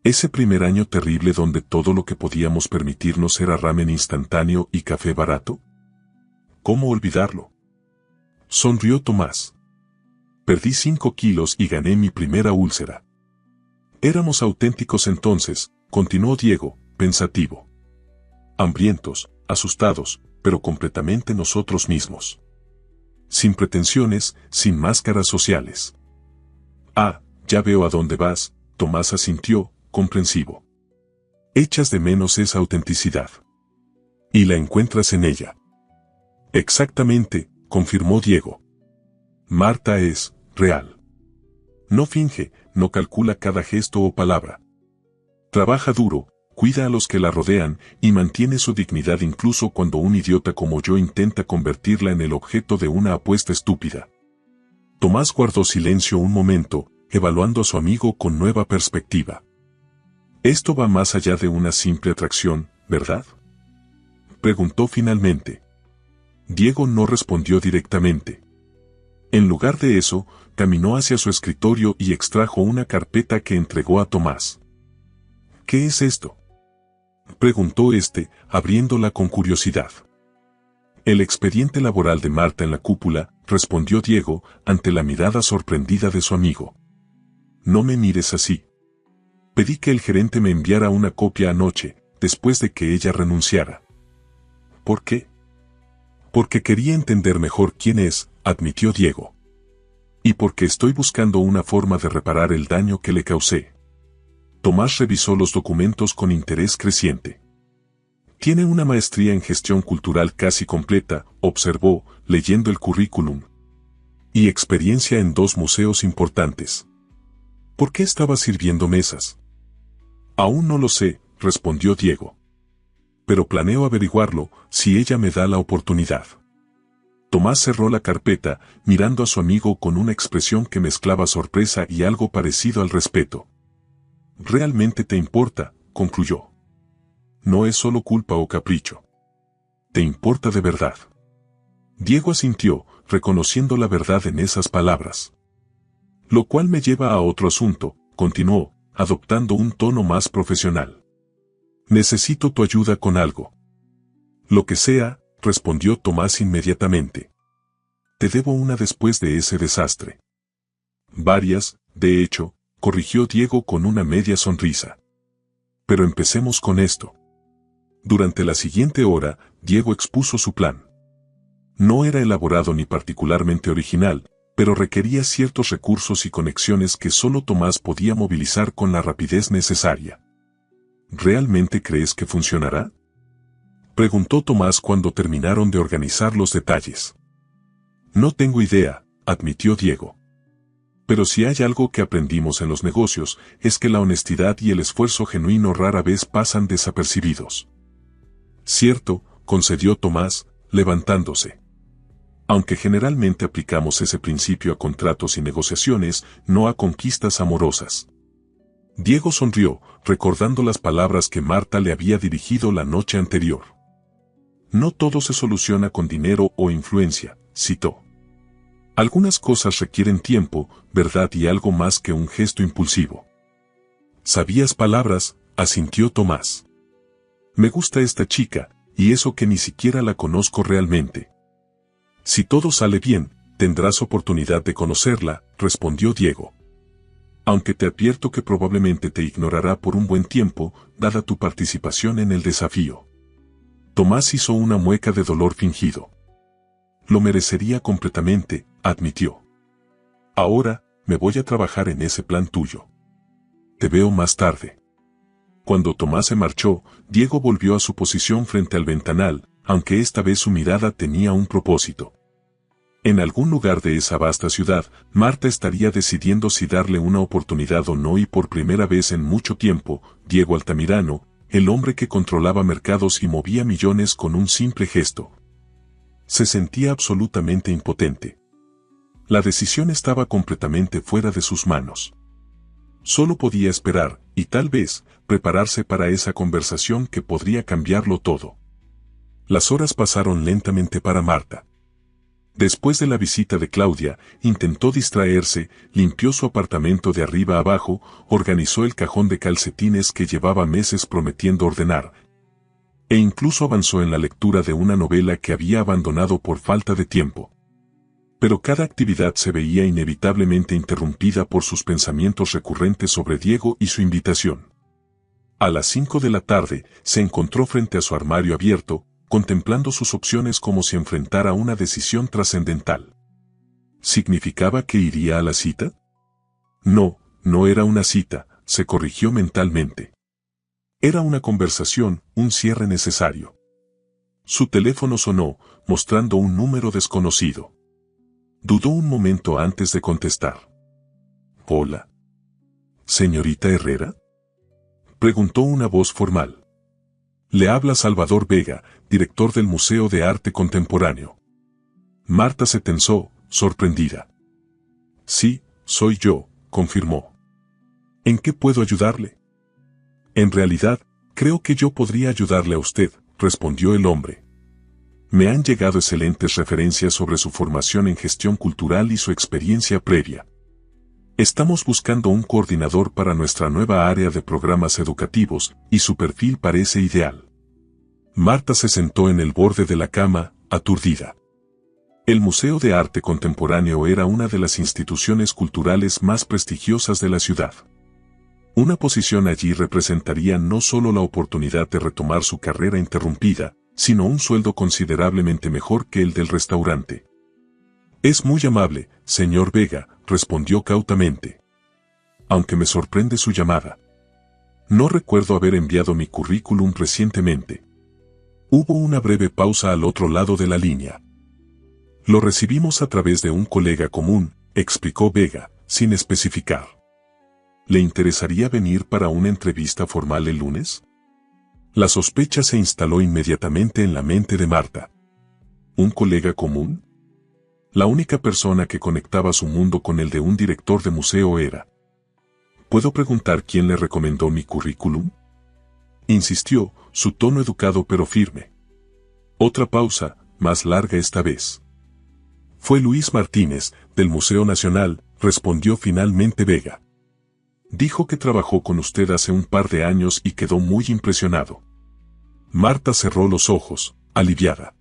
Ese primer año terrible donde todo lo que podíamos permitirnos era ramen instantáneo y café barato. ¿Cómo olvidarlo?, sonrió Tomás. Perdí 5 kilos y gané mi primera úlcera. Éramos auténticos entonces, continuó Diego, pensativo. Hambrientos, asustados, pero completamente nosotros mismos. Sin pretensiones, sin máscaras sociales. Ah, ya veo a dónde vas, Tomás asintió, comprensivo. Echas de menos esa autenticidad. Y la encuentras en ella. Exactamente, confirmó Diego. Marta es real. No finge, no calcula cada gesto o palabra. Trabaja duro, cuida a los que la rodean y mantiene su dignidad incluso cuando un idiota como yo intenta convertirla en el objeto de una apuesta estúpida. Tomás guardó silencio un momento, evaluando a su amigo con nueva perspectiva. Esto va más allá de una simple atracción, ¿verdad?, preguntó finalmente. Diego no respondió directamente. En lugar de eso, caminó hacia su escritorio y extrajo una carpeta que entregó a Tomás. ¿Qué es esto?, preguntó este, abriéndola con curiosidad. El expediente laboral de Marta en la cúpula, respondió Diego, ante la mirada sorprendida de su amigo. No me mires así. Pedí que el gerente me enviara una copia anoche, después de que ella renunciara. ¿Por qué? Porque quería entender mejor quién es, admitió Diego. Y porque estoy buscando una forma de reparar el daño que le causé. Tomás revisó los documentos con interés creciente. Tiene una maestría en gestión cultural casi completa, observó, leyendo el currículum. Y experiencia en 2 museos importantes. ¿Por qué estaba sirviendo mesas? Aún no lo sé, respondió Diego. Pero planeo averiguarlo, si ella me da la oportunidad. Tomás cerró la carpeta, mirando a su amigo con una expresión que mezclaba sorpresa y algo parecido al respeto. ¿Realmente te importa?, concluyó. No es solo culpa o capricho. ¿Te importa de verdad? Diego asintió, reconociendo la verdad en esas palabras. Lo cual me lleva a otro asunto, continuó, adoptando un tono más profesional. Necesito tu ayuda con algo. Lo que sea, respondió Tomás inmediatamente. Te debo una después de ese desastre. Varias, de hecho, corrigió Diego con una media sonrisa. Pero empecemos con esto. Durante la siguiente hora, Diego expuso su plan. No era elaborado ni particularmente original, pero requería ciertos recursos y conexiones que solo Tomás podía movilizar con la rapidez necesaria. ¿Realmente crees que funcionará?, preguntó Tomás cuando terminaron de organizar los detalles. No tengo idea, admitió Diego. Pero si hay algo que aprendimos en los negocios, es que la honestidad y el esfuerzo genuino rara vez pasan desapercibidos. Cierto, concedió Tomás, levantándose. Aunque generalmente aplicamos ese principio a contratos y negociaciones, no a conquistas amorosas. Diego sonrió, recordando las palabras que Marta le había dirigido la noche anterior. No todo se soluciona con dinero o influencia, citó. Algunas cosas requieren tiempo, verdad y algo más que un gesto impulsivo. Sabías palabras, asintió Tomás. Me gusta esta chica, y eso que ni siquiera la conozco realmente. Si todo sale bien, tendrás oportunidad de conocerla, respondió Diego. Aunque te advierto que probablemente te ignorará por un buen tiempo, dada tu participación en el desafío. Tomás hizo una mueca de dolor fingido. Lo merecería completamente, admitió. Ahora, me voy a trabajar en ese plan tuyo. Te veo más tarde. Cuando Tomás se marchó, Diego volvió a su posición frente al ventanal, aunque esta vez su mirada tenía un propósito. En algún lugar de esa vasta ciudad, Marta estaría decidiendo si darle una oportunidad o no, y por primera vez en mucho tiempo, Diego Altamirano, el hombre que controlaba mercados y movía millones con un simple gesto, se sentía absolutamente impotente. La decisión estaba completamente fuera de sus manos. Solo podía esperar, y tal vez, prepararse para esa conversación que podría cambiarlo todo. Las horas pasaron lentamente para Marta. Después de la visita de Claudia, intentó distraerse, limpió su apartamento de arriba a abajo, organizó el cajón de calcetines que llevaba meses prometiendo ordenar, e incluso avanzó en la lectura de una novela que había abandonado por falta de tiempo. Pero cada actividad se veía inevitablemente interrumpida por sus pensamientos recurrentes sobre Diego y su invitación. A las 5 de la tarde, se encontró frente a su armario abierto, contemplando sus opciones como si enfrentara una decisión trascendental. ¿Significaba que iría a la cita? No, no era una cita, se corrigió mentalmente. Era una conversación, un cierre necesario. Su teléfono sonó, mostrando un número desconocido. Dudó un momento antes de contestar. «Hola. ¿Señorita Herrera?», preguntó una voz formal. «Le habla Salvador Vega, director del Museo de Arte Contemporáneo». Marta se tensó, sorprendida. «Sí, soy yo», confirmó. «¿En qué puedo ayudarle?». «En realidad, creo que yo podría ayudarle a usted», respondió el hombre. «Me han llegado excelentes referencias sobre su formación en gestión cultural y su experiencia previa. Estamos buscando un coordinador para nuestra nueva área de programas educativos, y su perfil parece ideal». Marta se sentó en el borde de la cama, aturdida. El Museo de Arte Contemporáneo era una de las instituciones culturales más prestigiosas de la ciudad. Una posición allí representaría no solo la oportunidad de retomar su carrera interrumpida, sino un sueldo considerablemente mejor que el del restaurante. Es muy amable, señor Vega, respondió cautamente. Aunque me sorprende su llamada. No recuerdo haber enviado mi currículum recientemente. Hubo una breve pausa al otro lado de la línea. Lo recibimos a través de un colega común, explicó Vega, sin especificar. ¿Le interesaría venir para una entrevista formal el lunes? La sospecha se instaló inmediatamente en la mente de Marta. ¿Un colega común? La única persona que conectaba su mundo con el de un director de museo era. ¿Puedo preguntar quién le recomendó mi currículum? Insistió, su tono educado pero firme. Otra pausa, más larga esta vez. Fue Luis Martínez, del Museo Nacional, respondió finalmente Vega. Dijo que trabajó con usted hace un par de años y quedó muy impresionado. Marta cerró los ojos, aliviada.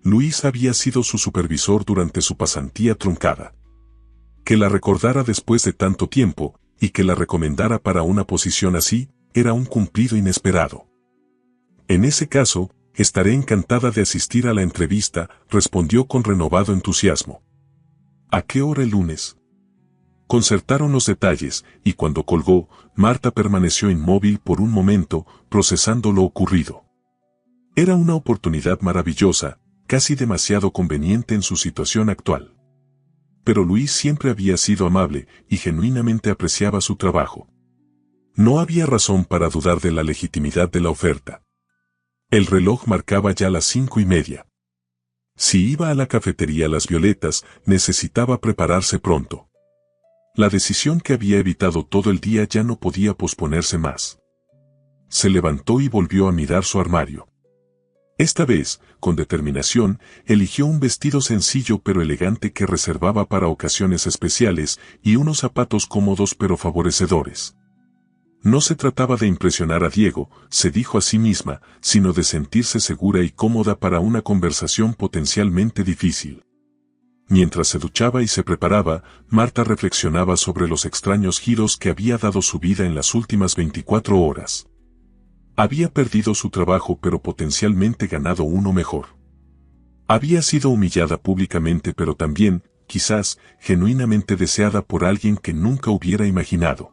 Luis había sido su supervisor durante su pasantía truncada. Que la recordara después de tanto tiempo, y que la recomendara para una posición así, era un cumplido inesperado. En ese caso, estaré encantada de asistir a la entrevista, respondió con renovado entusiasmo. ¿A qué hora el lunes? Concertaron los detalles, y cuando colgó, Marta permaneció inmóvil por un momento, procesando lo ocurrido. Era una oportunidad maravillosa, casi demasiado conveniente en su situación actual. Pero Luis siempre había sido amable y genuinamente apreciaba su trabajo. No había razón para dudar de la legitimidad de la oferta. El reloj marcaba ya las 5:30. Si iba a la cafetería Las Violetas, necesitaba prepararse pronto. La decisión que había evitado todo el día ya no podía posponerse más. Se levantó y volvió a mirar su armario. Esta vez, con determinación, eligió un vestido sencillo pero elegante que reservaba para ocasiones especiales y unos zapatos cómodos pero favorecedores. No se trataba de impresionar a Diego, se dijo a sí misma, sino de sentirse segura y cómoda para una conversación potencialmente difícil. Mientras se duchaba y se preparaba, Marta reflexionaba sobre los extraños giros que había dado su vida en las últimas 24 horas. Había perdido su trabajo pero potencialmente ganado uno mejor. Había sido humillada públicamente pero también, quizás, genuinamente deseada por alguien que nunca hubiera imaginado.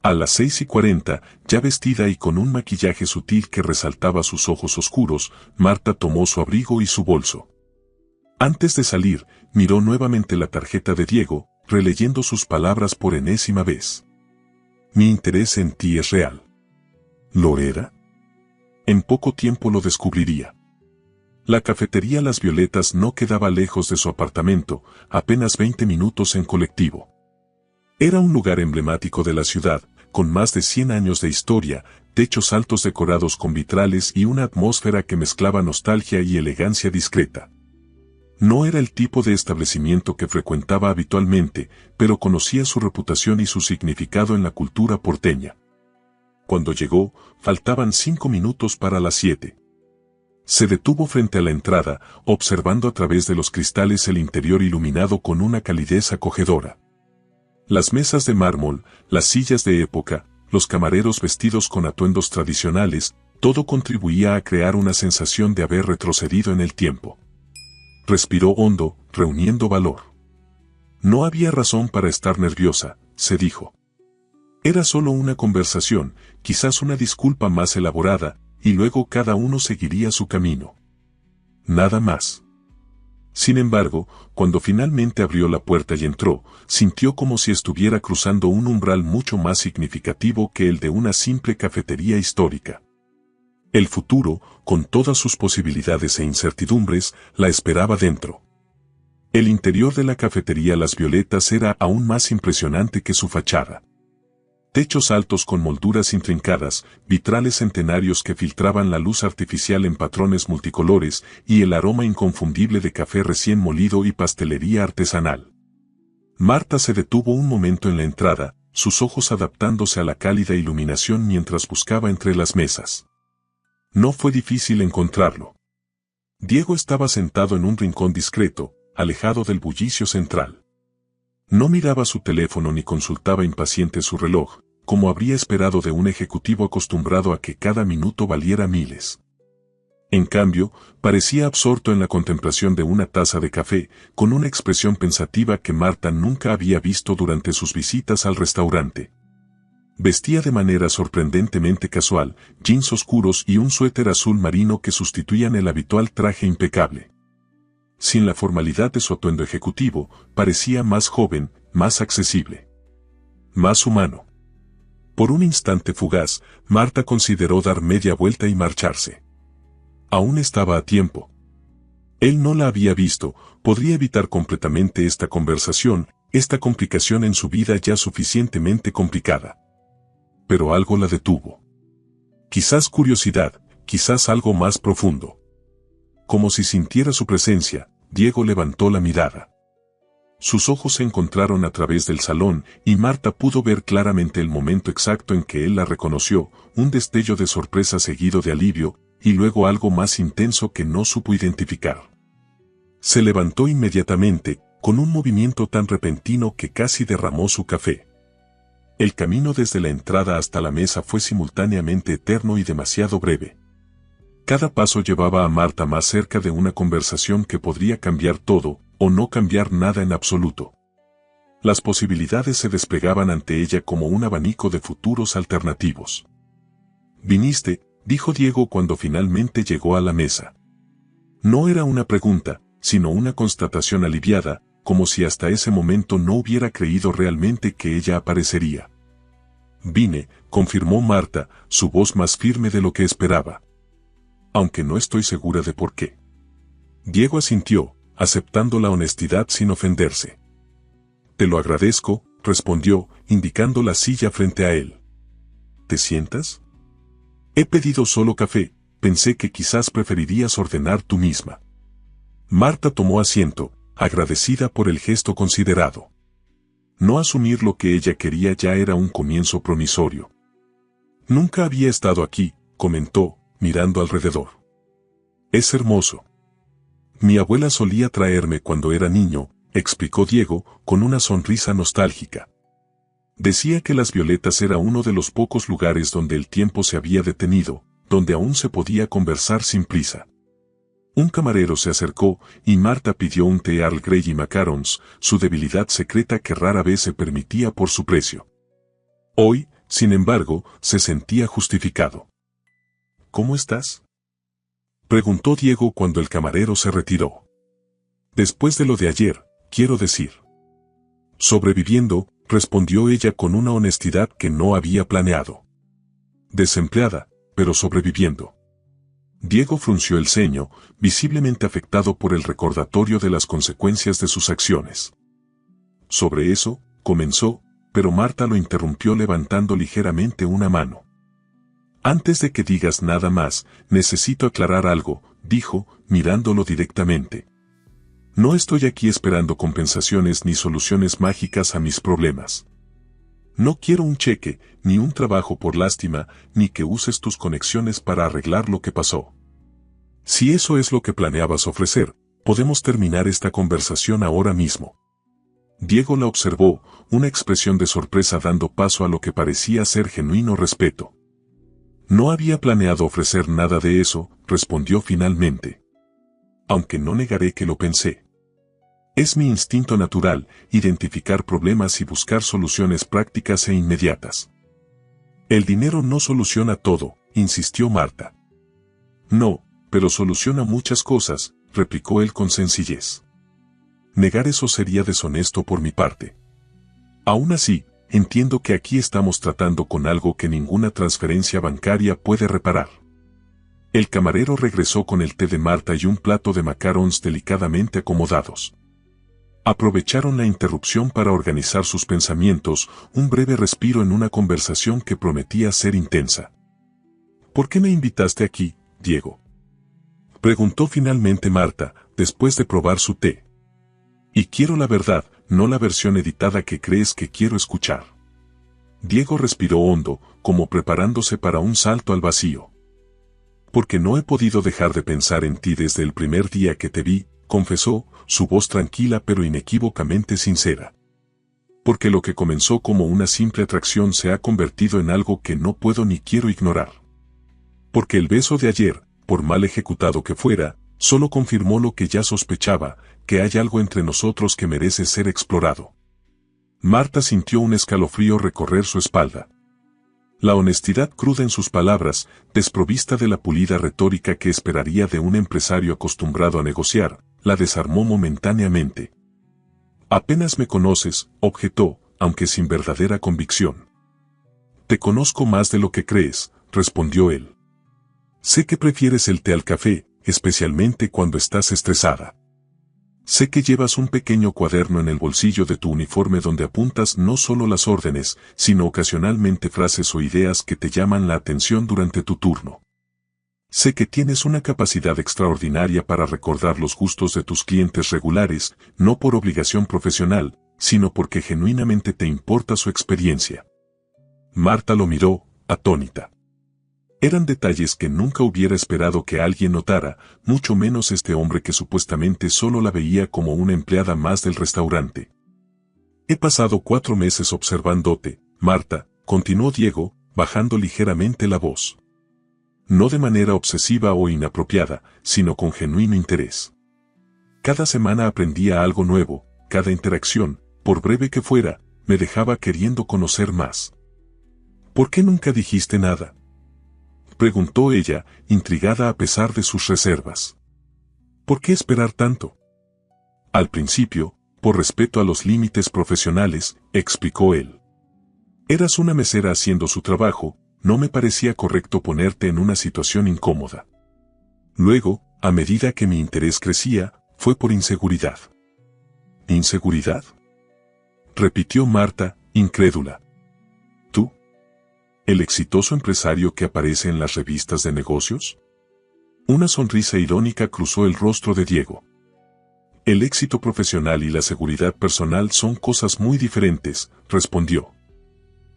A las 6:40, ya vestida y con un maquillaje sutil que resaltaba sus ojos oscuros, Marta tomó su abrigo y su bolso. Antes de salir, miró nuevamente la tarjeta de Diego, releyendo sus palabras por enésima vez. Mi interés en ti es real. ¿Lo era? En poco tiempo lo descubriría. La cafetería Las Violetas no quedaba lejos de su apartamento, apenas 20 minutos en colectivo. Era un lugar emblemático de la ciudad, con más de 100 años de historia, techos altos decorados con vitrales y una atmósfera que mezclaba nostalgia y elegancia discreta. No era el tipo de establecimiento que frecuentaba habitualmente, pero conocía su reputación y su significado en la cultura porteña. Cuando llegó, faltaban 5 minutos para las 7. Se detuvo frente a la entrada, observando a través de los cristales el interior iluminado con una calidez acogedora. Las mesas de mármol, las sillas de época, los camareros vestidos con atuendos tradicionales, todo contribuía a crear una sensación de haber retrocedido en el tiempo. Respiró hondo, reuniendo valor. No había razón para estar nerviosa, se dijo. Era solo una conversación, quizás una disculpa más elaborada, y luego cada uno seguiría su camino. Nada más. Sin embargo, cuando finalmente abrió la puerta y entró, sintió como si estuviera cruzando un umbral mucho más significativo que el de una simple cafetería histórica. El futuro, con todas sus posibilidades e incertidumbres, la esperaba dentro. El interior de la cafetería Las Violetas era aún más impresionante que su fachada. Techos altos con molduras intrincadas, vitrales centenarios que filtraban la luz artificial en patrones multicolores y el aroma inconfundible de café recién molido y pastelería artesanal. Marta se detuvo un momento en la entrada, sus ojos adaptándose a la cálida iluminación mientras buscaba entre las mesas. No fue difícil encontrarlo. Diego estaba sentado en un rincón discreto, alejado del bullicio central. No miraba su teléfono ni consultaba impaciente su reloj, como habría esperado de un ejecutivo acostumbrado a que cada minuto valiera miles. En cambio, parecía absorto en la contemplación de una taza de café, con una expresión pensativa que Marta nunca había visto durante sus visitas al restaurante. Vestía de manera sorprendentemente casual, jeans oscuros y un suéter azul marino que sustituían el habitual traje impecable. Sin la formalidad de su atuendo ejecutivo, parecía más joven, más accesible, más humano. Por un instante fugaz, Marta consideró dar media vuelta y marcharse. Aún estaba a tiempo. Él no la había visto, podría evitar completamente esta conversación, esta complicación en su vida ya suficientemente complicada. Pero algo la detuvo. Quizás curiosidad, quizás algo más profundo. Como si sintiera su presencia, Diego levantó la mirada. Sus ojos se encontraron a través del salón y Marta pudo ver claramente el momento exacto en que él la reconoció, un destello de sorpresa seguido de alivio, y luego algo más intenso que no supo identificar. Se levantó inmediatamente, con un movimiento tan repentino que casi derramó su café. El camino desde la entrada hasta la mesa fue simultáneamente eterno y demasiado breve. Cada paso llevaba a Marta más cerca de una conversación que podría cambiar todo, o no cambiar nada en absoluto. Las posibilidades se desplegaban ante ella como un abanico de futuros alternativos. «Viniste», dijo Diego cuando finalmente llegó a la mesa. No era una pregunta, sino una constatación aliviada, como si hasta ese momento no hubiera creído realmente que ella aparecería. «Vine», confirmó Marta, su voz más firme de lo que esperaba. «Aunque no estoy segura de por qué». Diego asintió, aceptando la honestidad sin ofenderse. «Te lo agradezco», respondió, indicando la silla frente a él. «¿Te sientas?» «He pedido solo café, pensé que quizás preferirías ordenar tú misma». Marta tomó asiento, agradecida por el gesto considerado. No asumir lo que ella quería ya era un comienzo promisorio. «Nunca había estado aquí», comentó, mirando alrededor. «Es hermoso». «Mi abuela solía traerme cuando era niño», explicó Diego, con una sonrisa nostálgica. Decía que Las Violetas era uno de los pocos lugares donde el tiempo se había detenido, donde aún se podía conversar sin prisa. Un camarero se acercó, y Marta pidió un té Earl Grey y macarons, su debilidad secreta que rara vez se permitía por su precio. Hoy, sin embargo, se sentía justificado. «¿Cómo estás?», preguntó Diego cuando el camarero se retiró. «Después de lo de ayer, quiero decir». «Sobreviviendo», respondió ella con una honestidad que no había planeado. «Desempleada, pero sobreviviendo». Diego frunció el ceño, visiblemente afectado por el recordatorio de las consecuencias de sus acciones. «Sobre eso», comenzó, pero Marta lo interrumpió levantando ligeramente una mano. «Antes de que digas nada más, necesito aclarar algo», dijo, mirándolo directamente. «No estoy aquí esperando compensaciones ni soluciones mágicas a mis problemas. No quiero un cheque, ni un trabajo por lástima, ni que uses tus conexiones para arreglar lo que pasó. Si eso es lo que planeabas ofrecer, podemos terminar esta conversación ahora mismo». Diego la observó, una expresión de sorpresa dando paso a lo que parecía ser genuino respeto. «No había planeado ofrecer nada de eso», respondió finalmente. «Aunque no negaré que lo pensé. Es mi instinto natural, identificar problemas y buscar soluciones prácticas e inmediatas». «El dinero no soluciona todo», insistió Marta. «No, pero soluciona muchas cosas», replicó él con sencillez. «Negar eso sería deshonesto por mi parte. Aún así, entiendo que aquí estamos tratando con algo que ninguna transferencia bancaria puede reparar». El camarero regresó con el té de Marta y un plato de macarons delicadamente acomodados. Aprovecharon la interrupción para organizar sus pensamientos, un breve respiro en una conversación que prometía ser intensa. «¿Por qué me invitaste aquí, Diego?», preguntó finalmente Marta, después de probar su té. «Y quiero la verdad, no la versión editada que crees que quiero escuchar». Diego respiró hondo, como preparándose para un salto al vacío. Porque no he podido dejar de pensar en ti desde el primer día que te vi, confesó, su voz tranquila pero inequívocamente sincera. Porque lo que comenzó como una simple atracción se ha convertido en algo que no puedo ni quiero ignorar. Porque el beso de ayer, por mal ejecutado que fuera, solo confirmó lo que ya sospechaba, que hay algo entre nosotros que merece ser explorado. Marta sintió un escalofrío recorrer su espalda. La honestidad cruda en sus palabras, desprovista de la pulida retórica que esperaría de un empresario acostumbrado a negociar, la desarmó momentáneamente. Apenas me conoces, objetó, aunque sin verdadera convicción. Te conozco más de lo que crees, respondió él. Sé que prefieres el té al café, especialmente cuando estás estresada. Sé que llevas un pequeño cuaderno en el bolsillo de tu uniforme donde apuntas no solo las órdenes, sino ocasionalmente frases o ideas que te llaman la atención durante tu turno. Sé que tienes una capacidad extraordinaria para recordar los gustos de tus clientes regulares, no por obligación profesional, sino porque genuinamente te importa su experiencia. Marta lo miró, atónita. Eran detalles que nunca hubiera esperado que alguien notara, mucho menos este hombre que supuestamente solo la veía como una empleada más del restaurante. He pasado 4 meses observándote, Marta, continuó Diego, bajando ligeramente la voz. No de manera obsesiva o inapropiada, sino con genuino interés. Cada semana aprendía algo nuevo, cada interacción, por breve que fuera, me dejaba queriendo conocer más. ¿Por qué nunca dijiste nada?, preguntó ella, intrigada a pesar de sus reservas. ¿Por qué esperar tanto? Al principio, por respeto a los límites profesionales, explicó él. Eras una mesera haciendo su trabajo, no me parecía correcto ponerte en una situación incómoda. Luego, a medida que mi interés crecía, fue por inseguridad. ¿Inseguridad?, repitió Marta, incrédula. ¿Tú? ¿El exitoso empresario que aparece en las revistas de negocios? Una sonrisa irónica cruzó el rostro de Diego. El éxito profesional y la seguridad personal son cosas muy diferentes, respondió.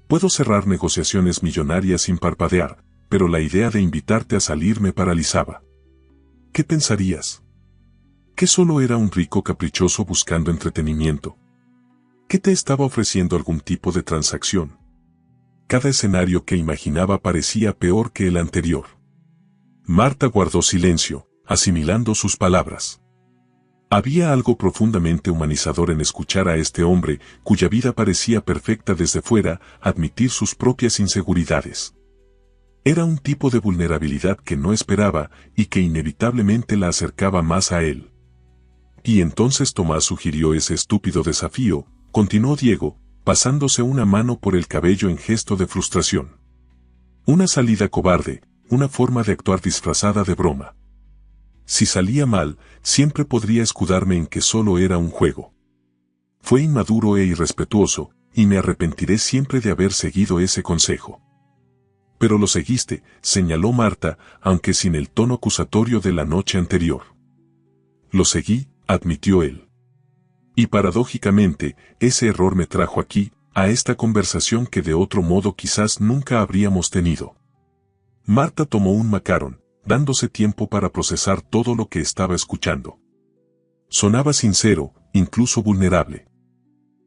Puedo cerrar negociaciones millonarias sin parpadear, pero la idea de invitarte a salir me paralizaba. ¿Qué pensarías? ¿Que solo era un rico caprichoso buscando entretenimiento? ¿Que te estaba ofreciendo algún tipo de transacción? Cada escenario que imaginaba parecía peor que el anterior. Marta guardó silencio, asimilando sus palabras. Había algo profundamente humanizador en escuchar a este hombre, cuya vida parecía perfecta desde fuera, admitir sus propias inseguridades. Era un tipo de vulnerabilidad que no esperaba y que inevitablemente la acercaba más a él. Y entonces Tomás sugirió ese estúpido desafío, continuó Diego, pasándose una mano por el cabello en gesto de frustración. Una salida cobarde, una forma de actuar disfrazada de broma. Si salía mal, siempre podría escudarme en que solo era un juego. Fue inmaduro e irrespetuoso, y me arrepentiré siempre de haber seguido ese consejo. Pero lo seguiste, señaló Marta, aunque sin el tono acusatorio de la noche anterior. Lo seguí, admitió él. Y paradójicamente, ese error me trajo aquí, a esta conversación que de otro modo quizás nunca habríamos tenido. Marta tomó un macarón, dándose tiempo para procesar todo lo que estaba escuchando. Sonaba sincero, incluso vulnerable.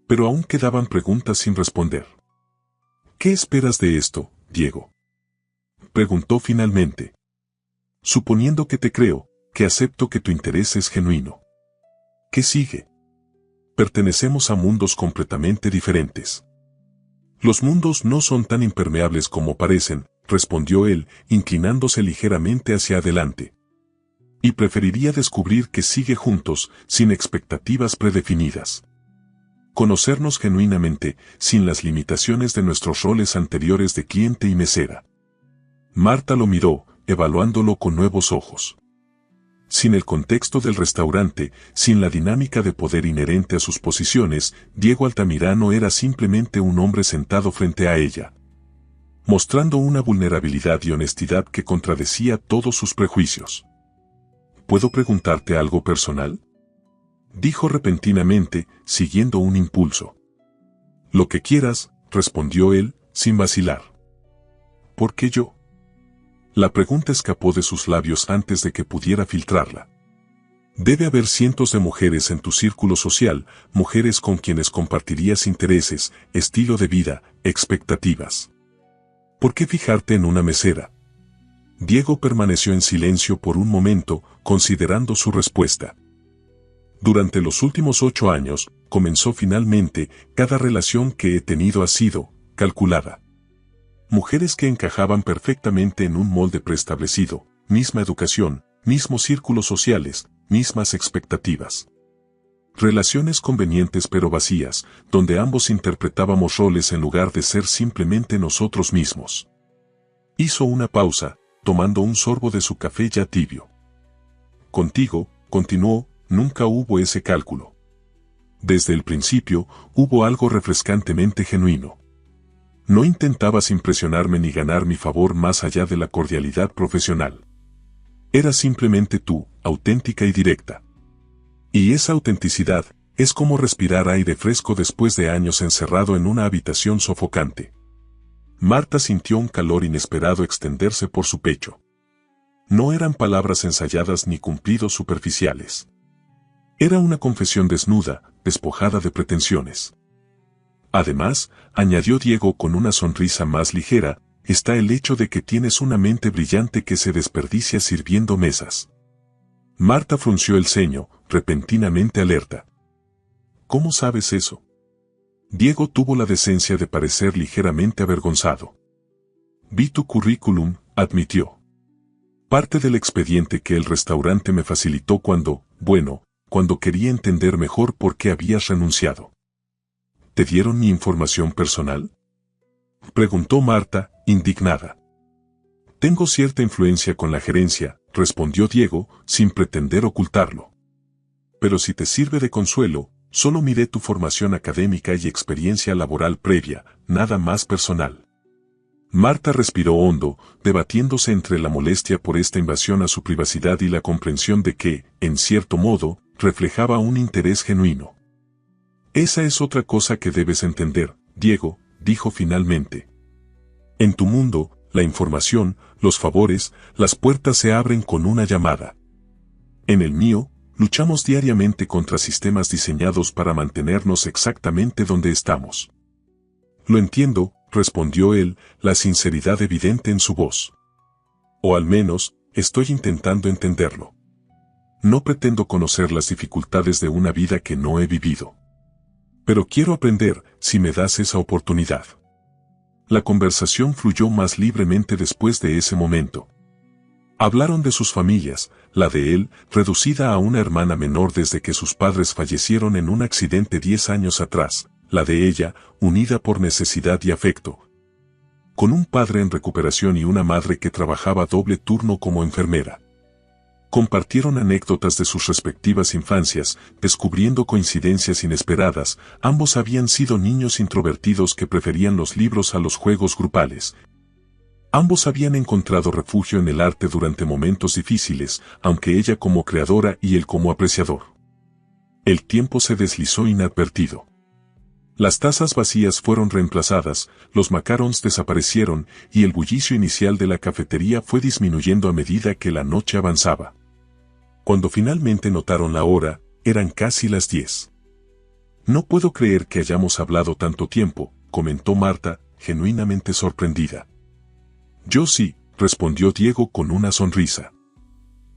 Pero aún quedaban preguntas sin responder. ¿Qué esperas de esto, Diego?, preguntó finalmente. Suponiendo que te creo, que acepto que tu interés es genuino. ¿Qué sigue? Pertenecemos a mundos completamente diferentes. Los mundos no son tan impermeables como parecen, respondió él, inclinándose ligeramente hacia adelante. Y preferiría descubrir que sigue juntos, sin expectativas predefinidas. Conocernos genuinamente, sin las limitaciones de nuestros roles anteriores de cliente y mesera. Marta lo miró, evaluándolo con nuevos ojos. Sin el contexto del restaurante, sin la dinámica de poder inherente a sus posiciones, Diego Altamirano era simplemente un hombre sentado frente a ella, mostrando una vulnerabilidad y honestidad que contradecía todos sus prejuicios. ¿Puedo preguntarte algo personal?, dijo repentinamente, siguiendo un impulso. Lo que quieras, respondió él, sin vacilar. ¿Por qué yo? La pregunta escapó de sus labios antes de que pudiera filtrarla. Debe haber cientos de mujeres en tu círculo social, mujeres con quienes compartirías intereses, estilo de vida, expectativas. ¿Por qué fijarte en una mesera? Diego permaneció en silencio por un momento, considerando su respuesta. Durante los últimos 8 años, comenzó finalmente, cada relación que he tenido ha sido calculada. Mujeres que encajaban perfectamente en un molde preestablecido, misma educación, mismos círculos sociales, mismas expectativas. Relaciones convenientes pero vacías, donde ambos interpretábamos roles en lugar de ser simplemente nosotros mismos. Hizo una pausa, tomando un sorbo de su café ya tibio. Contigo, continuó, nunca hubo ese cálculo. Desde el principio, hubo algo refrescantemente genuino. No intentabas impresionarme ni ganar mi favor más allá de la cordialidad profesional. Eras simplemente tú, auténtica y directa. Y esa autenticidad, es como respirar aire fresco después de años encerrado en una habitación sofocante. Marta sintió un calor inesperado extenderse por su pecho. No eran palabras ensayadas ni cumplidos superficiales. Era una confesión desnuda, despojada de pretensiones. Además, añadió Diego con una sonrisa más ligera, está el hecho de que tienes una mente brillante que se desperdicia sirviendo mesas. Marta frunció el ceño, repentinamente alerta. ¿Cómo sabes eso? Diego tuvo la decencia de parecer ligeramente avergonzado. Vi tu currículum, admitió. Parte del expediente que el restaurante me facilitó cuando quería entender mejor por qué habías renunciado. ¿Te dieron mi información personal? Preguntó Marta, indignada. Tengo cierta influencia con la gerencia, respondió Diego, sin pretender ocultarlo. Pero si te sirve de consuelo, solo miré tu formación académica y experiencia laboral previa, nada más personal. Marta respiró hondo, debatiéndose entre la molestia por esta invasión a su privacidad y la comprensión de que, en cierto modo, reflejaba un interés genuino. Esa es otra cosa que debes entender, Diego, dijo finalmente. En tu mundo, la información, los favores, las puertas se abren con una llamada. En el mío, luchamos diariamente contra sistemas diseñados para mantenernos exactamente donde estamos. Lo entiendo, respondió él, la sinceridad evidente en su voz. O al menos, estoy intentando entenderlo. No pretendo conocer las dificultades de una vida que no he vivido. Pero quiero aprender, si me das esa oportunidad. La conversación fluyó más libremente después de ese momento. Hablaron de sus familias, la de él, reducida a una hermana menor desde que sus padres fallecieron en un accidente 10 años atrás, la de ella, unida por necesidad y afecto. Con un padre en recuperación y una madre que trabajaba doble turno como enfermera. Compartieron anécdotas de sus respectivas infancias, descubriendo coincidencias inesperadas. Ambos habían sido niños introvertidos que preferían los libros a los juegos grupales. Ambos habían encontrado refugio en el arte durante momentos difíciles, aunque ella como creadora y él como apreciador. El tiempo se deslizó inadvertido. Las tazas vacías fueron reemplazadas, los macarons desaparecieron y el bullicio inicial de la cafetería fue disminuyendo a medida que la noche avanzaba. Cuando finalmente notaron la hora, eran casi las 10. No puedo creer que hayamos hablado tanto tiempo, comentó Marta, genuinamente sorprendida. Yo sí, respondió Diego con una sonrisa.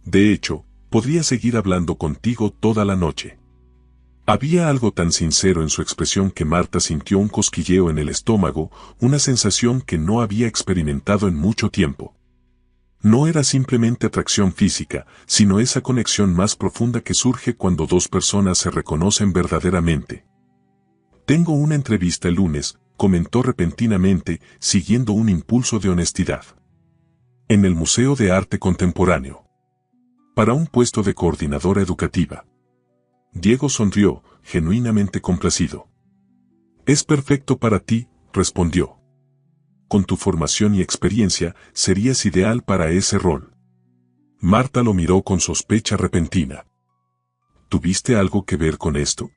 De hecho, podría seguir hablando contigo toda la noche. Había algo tan sincero en su expresión que Marta sintió un cosquilleo en el estómago, una sensación que no había experimentado en mucho tiempo. No era simplemente atracción física, sino esa conexión más profunda que surge cuando dos personas se reconocen verdaderamente. Tengo una entrevista el lunes, comentó repentinamente, siguiendo un impulso de honestidad. En el Museo de Arte Contemporáneo. Para un puesto de coordinadora educativa. Diego sonrió, genuinamente complacido. Es perfecto para ti, respondió. Con tu formación y experiencia, serías ideal para ese rol. Marta lo miró con sospecha repentina. ¿Tuviste algo que ver con esto?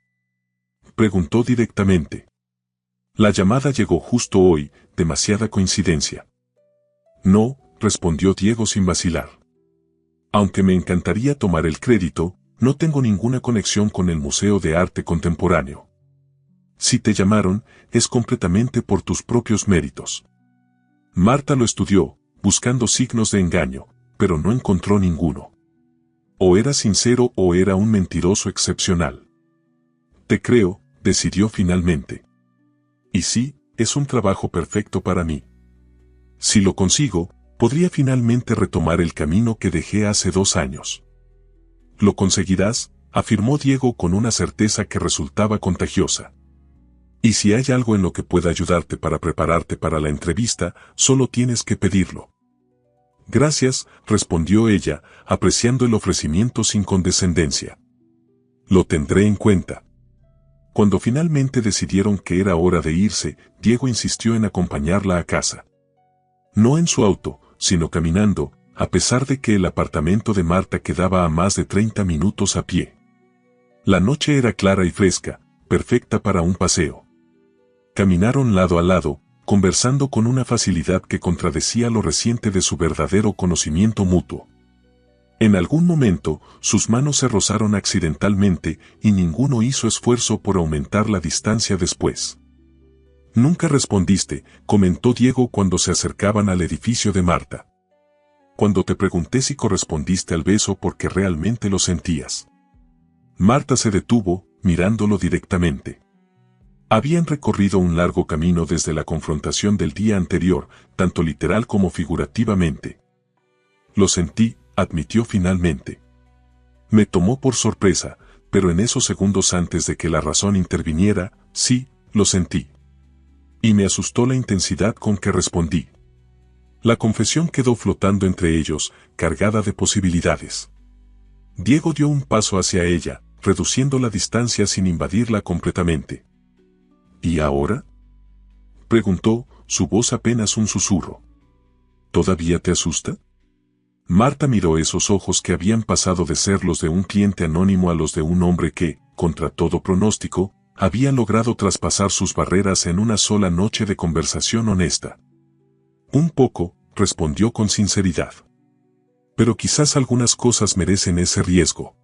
Preguntó directamente. La llamada llegó justo hoy, demasiada coincidencia. No, respondió Diego sin vacilar. Aunque me encantaría tomar el crédito, no tengo ninguna conexión con el Museo de Arte Contemporáneo. Si te llamaron, es completamente por tus propios méritos. Marta lo estudió, buscando signos de engaño, pero no encontró ninguno. O era sincero o era un mentiroso excepcional. Te creo, decidió finalmente. Y sí, es un trabajo perfecto para mí. Si lo consigo, podría finalmente retomar el camino que dejé hace 2 años. Lo conseguirás, afirmó Diego con una certeza que resultaba contagiosa. Y si hay algo en lo que pueda ayudarte para prepararte para la entrevista, solo tienes que pedirlo. Gracias, respondió ella, apreciando el ofrecimiento sin condescendencia. Lo tendré en cuenta. Cuando finalmente decidieron que era hora de irse, Diego insistió en acompañarla a casa. No en su auto, sino caminando, a pesar de que el apartamento de Marta quedaba a más de 30 minutos a pie. La noche era clara y fresca, perfecta para un paseo. Caminaron lado a lado, conversando con una facilidad que contradecía lo reciente de su verdadero conocimiento mutuo. En algún momento, sus manos se rozaron accidentalmente y ninguno hizo esfuerzo por aumentar la distancia después. Nunca respondiste, comentó Diego cuando se acercaban al edificio de Marta. Cuando te pregunté si correspondiste al beso porque realmente lo sentías. Marta se detuvo, mirándolo directamente. Habían recorrido un largo camino desde la confrontación del día anterior, tanto literal como figurativamente. Lo sentí, admitió finalmente. Me tomó por sorpresa, pero en esos segundos antes de que la razón interviniera, sí, lo sentí. Y me asustó la intensidad con que respondí. La confesión quedó flotando entre ellos, cargada de posibilidades. Diego dio un paso hacia ella, reduciendo la distancia sin invadirla completamente. ¿Y ahora?, preguntó, su voz apenas un susurro. ¿Todavía te asusta? Marta miró esos ojos que habían pasado de ser los de un cliente anónimo a los de un hombre que, contra todo pronóstico, había logrado traspasar sus barreras en una sola noche de conversación honesta. Un poco, respondió con sinceridad. Pero quizás algunas cosas merecen ese riesgo.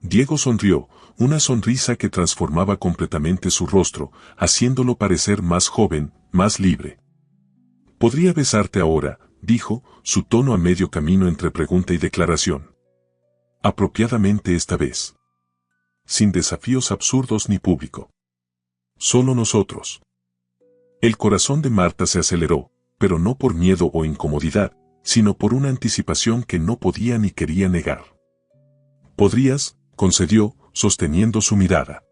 Diego sonrió, una sonrisa que transformaba completamente su rostro, haciéndolo parecer más joven, más libre. «Podría besarte ahora», dijo, su tono a medio camino entre pregunta y declaración. Apropiadamente esta vez. Sin desafíos absurdos ni público. Solo nosotros. El corazón de Marta se aceleró, pero no por miedo o incomodidad, sino por una anticipación que no podía ni quería negar. «Podrías», concedió, sosteniendo su mirada.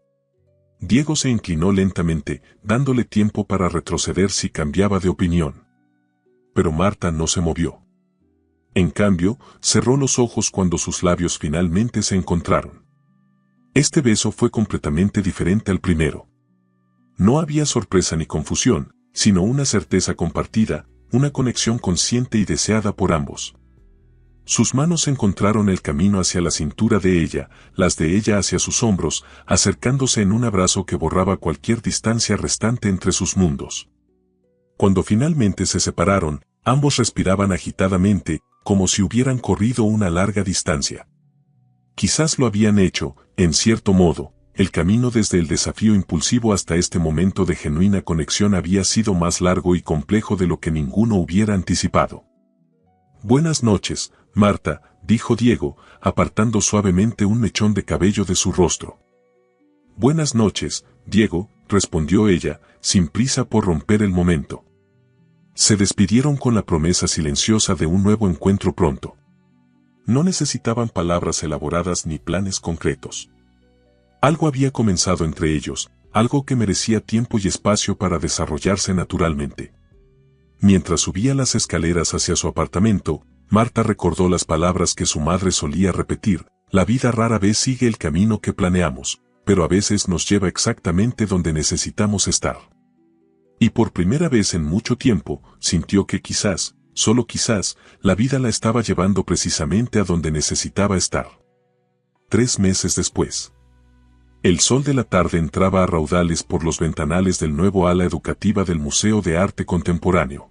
Diego se inclinó lentamente, dándole tiempo para retroceder si cambiaba de opinión. Pero Marta no se movió. En cambio, cerró los ojos cuando sus labios finalmente se encontraron. Este beso fue completamente diferente al primero. No había sorpresa ni confusión, sino una certeza compartida, una conexión consciente y deseada por ambos. Sus manos encontraron el camino hacia la cintura de ella, las de ella hacia sus hombros, acercándose en un abrazo que borraba cualquier distancia restante entre sus mundos. Cuando finalmente se separaron, ambos respiraban agitadamente, como si hubieran corrido una larga distancia. Quizás lo habían hecho, en cierto modo, el camino desde el desafío impulsivo hasta este momento de genuina conexión había sido más largo y complejo de lo que ninguno hubiera anticipado. «Buenas noches, Marta», dijo Diego, apartando suavemente un mechón de cabello de su rostro. «Buenas noches, Diego», respondió ella, sin prisa por romper el momento. Se despidieron con la promesa silenciosa de un nuevo encuentro pronto. No necesitaban palabras elaboradas ni planes concretos. Algo había comenzado entre ellos, algo que merecía tiempo y espacio para desarrollarse naturalmente. Mientras subía las escaleras hacia su apartamento, Marta recordó las palabras que su madre solía repetir: «La vida rara vez sigue el camino que planeamos, pero a veces nos lleva exactamente donde necesitamos estar». Y por primera vez en mucho tiempo, sintió que quizás, solo quizás, la vida la estaba llevando precisamente a donde necesitaba estar. 3 meses después. El sol de la tarde entraba a raudales por los ventanales del nuevo ala educativa del Museo de Arte Contemporáneo.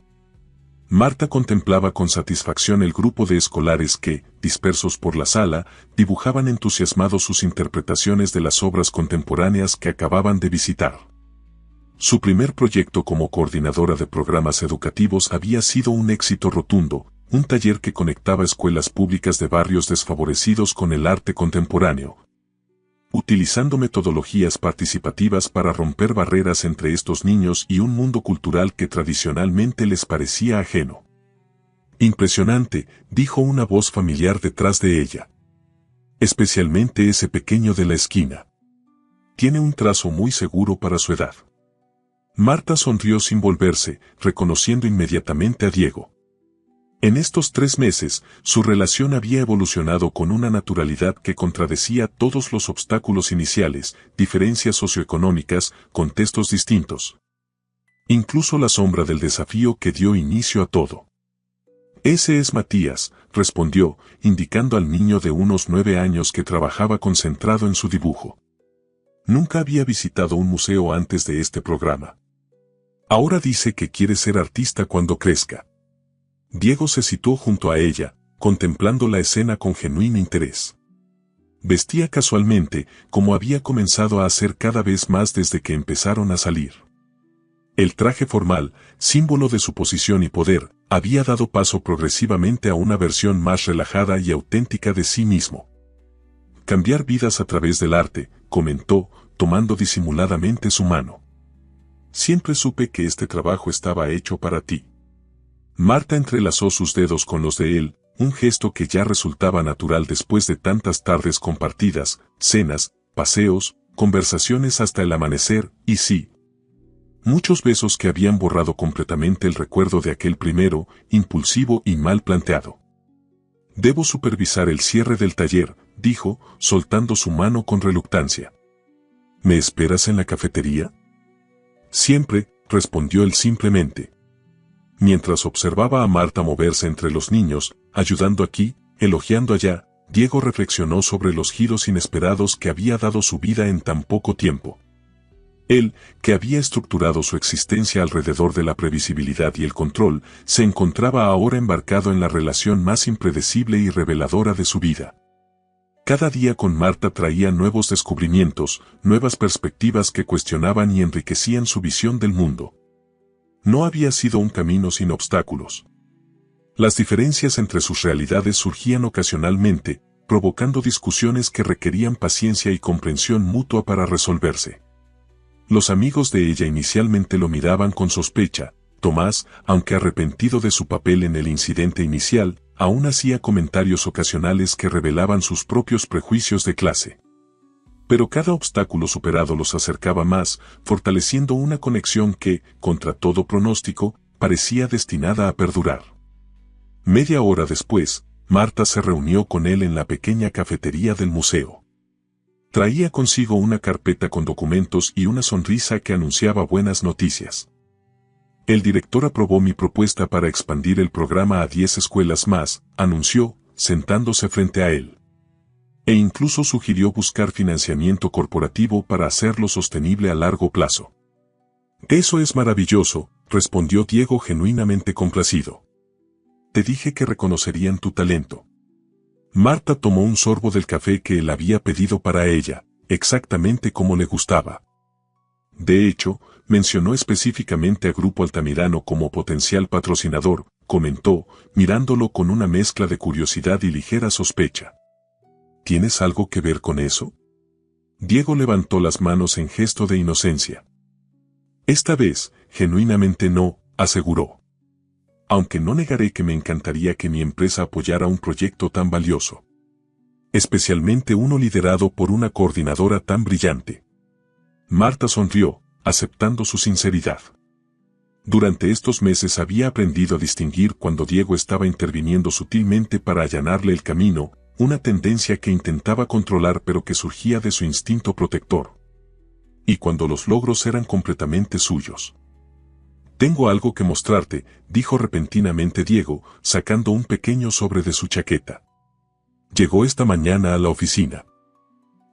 Marta contemplaba con satisfacción el grupo de escolares que, dispersos por la sala, dibujaban entusiasmados sus interpretaciones de las obras contemporáneas que acababan de visitar. Su primer proyecto como coordinadora de programas educativos había sido un éxito rotundo, un taller que conectaba escuelas públicas de barrios desfavorecidos con el arte contemporáneo, utilizando metodologías participativas para romper barreras entre estos niños y un mundo cultural que tradicionalmente les parecía ajeno. Impresionante, dijo una voz familiar detrás de ella. Especialmente ese pequeño de la esquina. Tiene un trazo muy seguro para su edad. Marta sonrió sin volverse, reconociendo inmediatamente a Diego. En estos 3 meses, su relación había evolucionado con una naturalidad que contradecía todos los obstáculos iniciales, diferencias socioeconómicas, contextos distintos. Incluso la sombra del desafío que dio inicio a todo. Ese es Matías, respondió, indicando al niño de unos 9 años que trabajaba concentrado en su dibujo. Nunca había visitado un museo antes de este programa. Ahora dice que quiere ser artista cuando crezca. Diego se situó junto a ella, contemplando la escena con genuino interés. Vestía casualmente, como había comenzado a hacer cada vez más desde que empezaron a salir. El traje formal, símbolo de su posición y poder, había dado paso progresivamente a una versión más relajada y auténtica de sí mismo. Cambiar vidas a través del arte, comentó, tomando disimuladamente su mano. Siempre supe que este trabajo estaba hecho para ti. Marta entrelazó sus dedos con los de él, un gesto que ya resultaba natural después de tantas tardes compartidas, cenas, paseos, conversaciones hasta el amanecer, y sí, muchos besos que habían borrado completamente el recuerdo de aquel primero, impulsivo y mal planteado. Debo supervisar el cierre del taller, dijo, soltando su mano con reluctancia. ¿Me esperas en la cafetería? Siempre, respondió él simplemente. Mientras observaba a Marta moverse entre los niños, ayudando aquí, elogiando allá, Diego reflexionó sobre los giros inesperados que había dado su vida en tan poco tiempo. Él, que había estructurado su existencia alrededor de la previsibilidad y el control, se encontraba ahora embarcado en la relación más impredecible y reveladora de su vida. Cada día con Marta traía nuevos descubrimientos, nuevas perspectivas que cuestionaban y enriquecían su visión del mundo. No había sido un camino sin obstáculos. Las diferencias entre sus realidades surgían ocasionalmente, provocando discusiones que requerían paciencia y comprensión mutua para resolverse. Los amigos de ella inicialmente lo miraban con sospecha. Tomás, aunque arrepentido de su papel en el incidente inicial, aún hacía comentarios ocasionales que revelaban sus propios prejuicios de clase. Pero cada obstáculo superado los acercaba más, fortaleciendo una conexión que, contra todo pronóstico, parecía destinada a perdurar. Media hora después, Marta se reunió con él en la pequeña cafetería del museo. Traía consigo una carpeta con documentos y una sonrisa que anunciaba buenas noticias. El director aprobó mi propuesta para expandir el programa a 10 escuelas más, anunció, sentándose frente a él. E incluso sugirió buscar financiamiento corporativo para hacerlo sostenible a largo plazo. Eso es maravilloso, respondió Diego genuinamente complacido. Te dije que reconocerían tu talento. Marta tomó un sorbo del café que él había pedido para ella, exactamente como le gustaba. De hecho, mencionó específicamente a Grupo Altamirano como potencial patrocinador, comentó, mirándolo con una mezcla de curiosidad y ligera sospecha. ¿Tienes algo que ver con eso? Diego levantó las manos en gesto de inocencia. Esta vez, genuinamente no, aseguró. Aunque no negaré que me encantaría que mi empresa apoyara un proyecto tan valioso. Especialmente uno liderado por una coordinadora tan brillante. Marta sonrió, aceptando su sinceridad. Durante estos meses había aprendido a distinguir cuando Diego estaba interviniendo sutilmente para allanarle el camino, una tendencia que intentaba controlar pero que surgía de su instinto protector. Y cuando los logros eran completamente suyos. Tengo algo que mostrarte, dijo repentinamente Diego, sacando un pequeño sobre de su chaqueta. Llegó esta mañana a la oficina.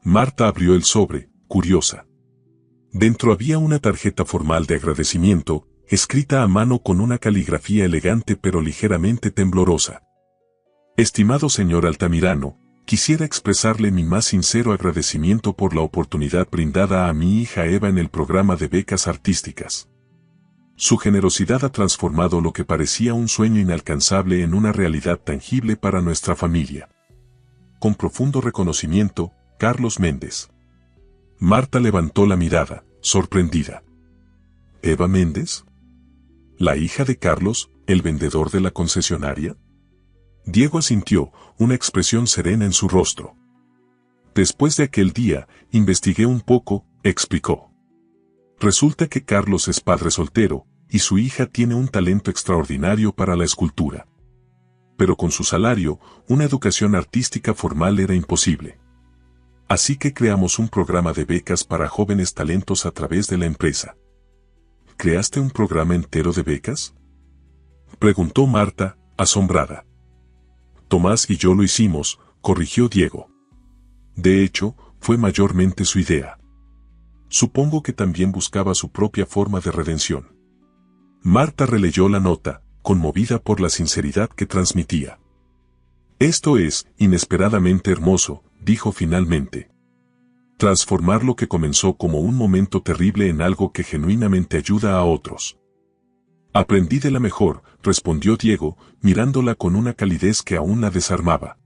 Marta abrió el sobre, curiosa. Dentro había una tarjeta formal de agradecimiento, escrita a mano con una caligrafía elegante pero ligeramente temblorosa. Estimado señor Altamirano, quisiera expresarle mi más sincero agradecimiento por la oportunidad brindada a mi hija Eva en el programa de becas artísticas. Su generosidad ha transformado lo que parecía un sueño inalcanzable en una realidad tangible para nuestra familia. Con profundo reconocimiento, Carlos Méndez. Marta levantó la mirada, sorprendida. ¿Eva Méndez? ¿La hija de Carlos, el vendedor de la concesionaria? Diego asintió, una expresión serena en su rostro. Después de aquel día, investigué un poco, explicó. Resulta que Carlos es padre soltero, y su hija tiene un talento extraordinario para la escultura. Pero con su salario, una educación artística formal era imposible. Así que creamos un programa de becas para jóvenes talentos a través de la empresa. ¿Creaste un programa entero de becas?, preguntó Marta, asombrada. Tomás y yo lo hicimos, corrigió Diego. De hecho, fue mayormente su idea. Supongo que también buscaba su propia forma de redención. Marta releyó la nota, conmovida por la sinceridad que transmitía. Esto es, inesperadamente hermoso, dijo finalmente. Transformar lo que comenzó como un momento terrible en algo que genuinamente ayuda a otros. Aprendí de la mejor, respondió Diego, mirándola con una calidez que aún la desarmaba.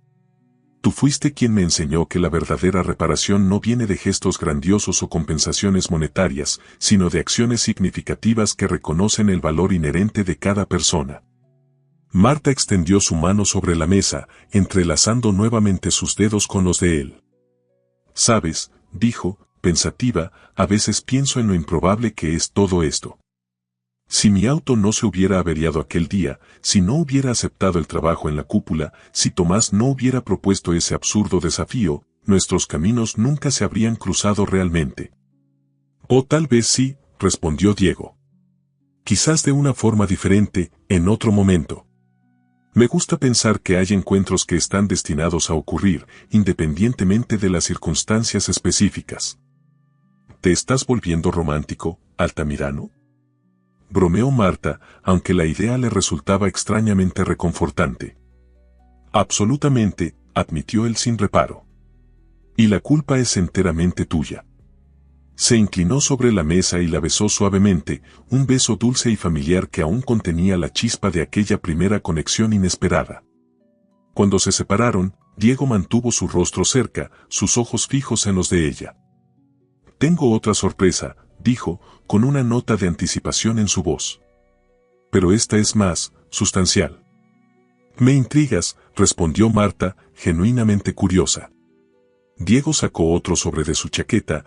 Tú fuiste quien me enseñó que la verdadera reparación no viene de gestos grandiosos o compensaciones monetarias, sino de acciones significativas que reconocen el valor inherente de cada persona. Marta extendió su mano sobre la mesa, entrelazando nuevamente sus dedos con los de él. Sabes, dijo, pensativa, a veces pienso en lo improbable que es todo esto. Si mi auto no se hubiera averiado aquel día, si no hubiera aceptado el trabajo en la cúpula, si Tomás no hubiera propuesto ese absurdo desafío, nuestros caminos nunca se habrían cruzado realmente. O tal vez sí, respondió Diego. Quizás de una forma diferente, en otro momento. Me gusta pensar que hay encuentros que están destinados a ocurrir, independientemente de las circunstancias específicas. ¿Te estás volviendo romántico, Altamirano?, bromeó Marta, aunque la idea le resultaba extrañamente reconfortante. Absolutamente, admitió él sin reparo. Y la culpa es enteramente tuya. Se inclinó sobre la mesa y la besó suavemente, un beso dulce y familiar que aún contenía la chispa de aquella primera conexión inesperada. Cuando se separaron, Diego mantuvo su rostro cerca, sus ojos fijos en los de ella. Tengo otra sorpresa, dijo, con una nota de anticipación en su voz. Pero esta es más sustancial. Me intrigas, respondió Marta, genuinamente curiosa. Diego sacó otro sobre de su chaqueta,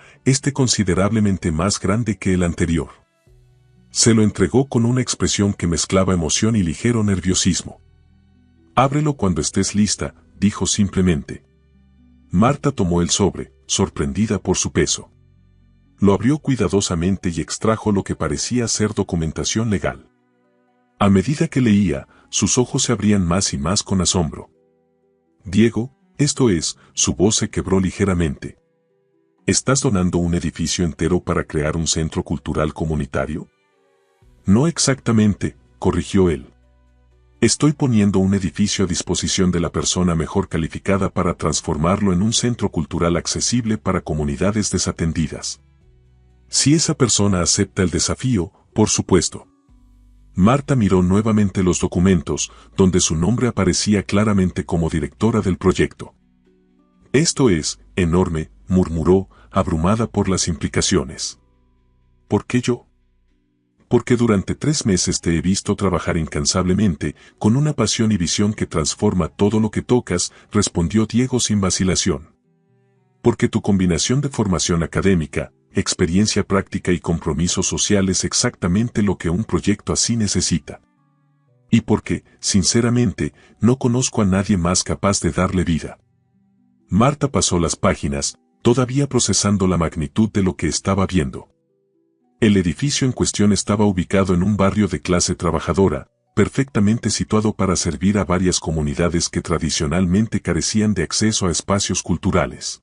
considerablemente más grande que el anterior. Se lo entregó con una expresión que mezclaba emoción y ligero nerviosismo. Ábrelo cuando estés lista, dijo simplemente. Marta tomó el sobre, sorprendida por su peso. Lo abrió cuidadosamente y extrajo lo que parecía ser documentación legal. A medida que leía, sus ojos se abrían más y más con asombro. Diego, esto es, su voz se quebró ligeramente. ¿Estás donando un edificio entero para crear un centro cultural comunitario? No exactamente, corrigió él. Estoy poniendo un edificio a disposición de la persona mejor calificada para transformarlo en un centro cultural accesible para comunidades desatendidas. Si esa persona acepta el desafío, por supuesto. Marta miró nuevamente los documentos, donde su nombre aparecía claramente como directora del proyecto. Esto es enorme, murmuró, abrumada por las implicaciones. ¿Por qué yo? Porque durante 3 meses te he visto trabajar incansablemente, con una pasión y visión que transforma todo lo que tocas, respondió Diego sin vacilación. Porque tu combinación de formación académica, experiencia práctica y compromiso social es exactamente lo que un proyecto así necesita. Y porque, sinceramente, no conozco a nadie más capaz de darle vida. Marta pasó las páginas, todavía procesando la magnitud de lo que estaba viendo. El edificio en cuestión estaba ubicado en un barrio de clase trabajadora, perfectamente situado para servir a varias comunidades que tradicionalmente carecían de acceso a espacios culturales.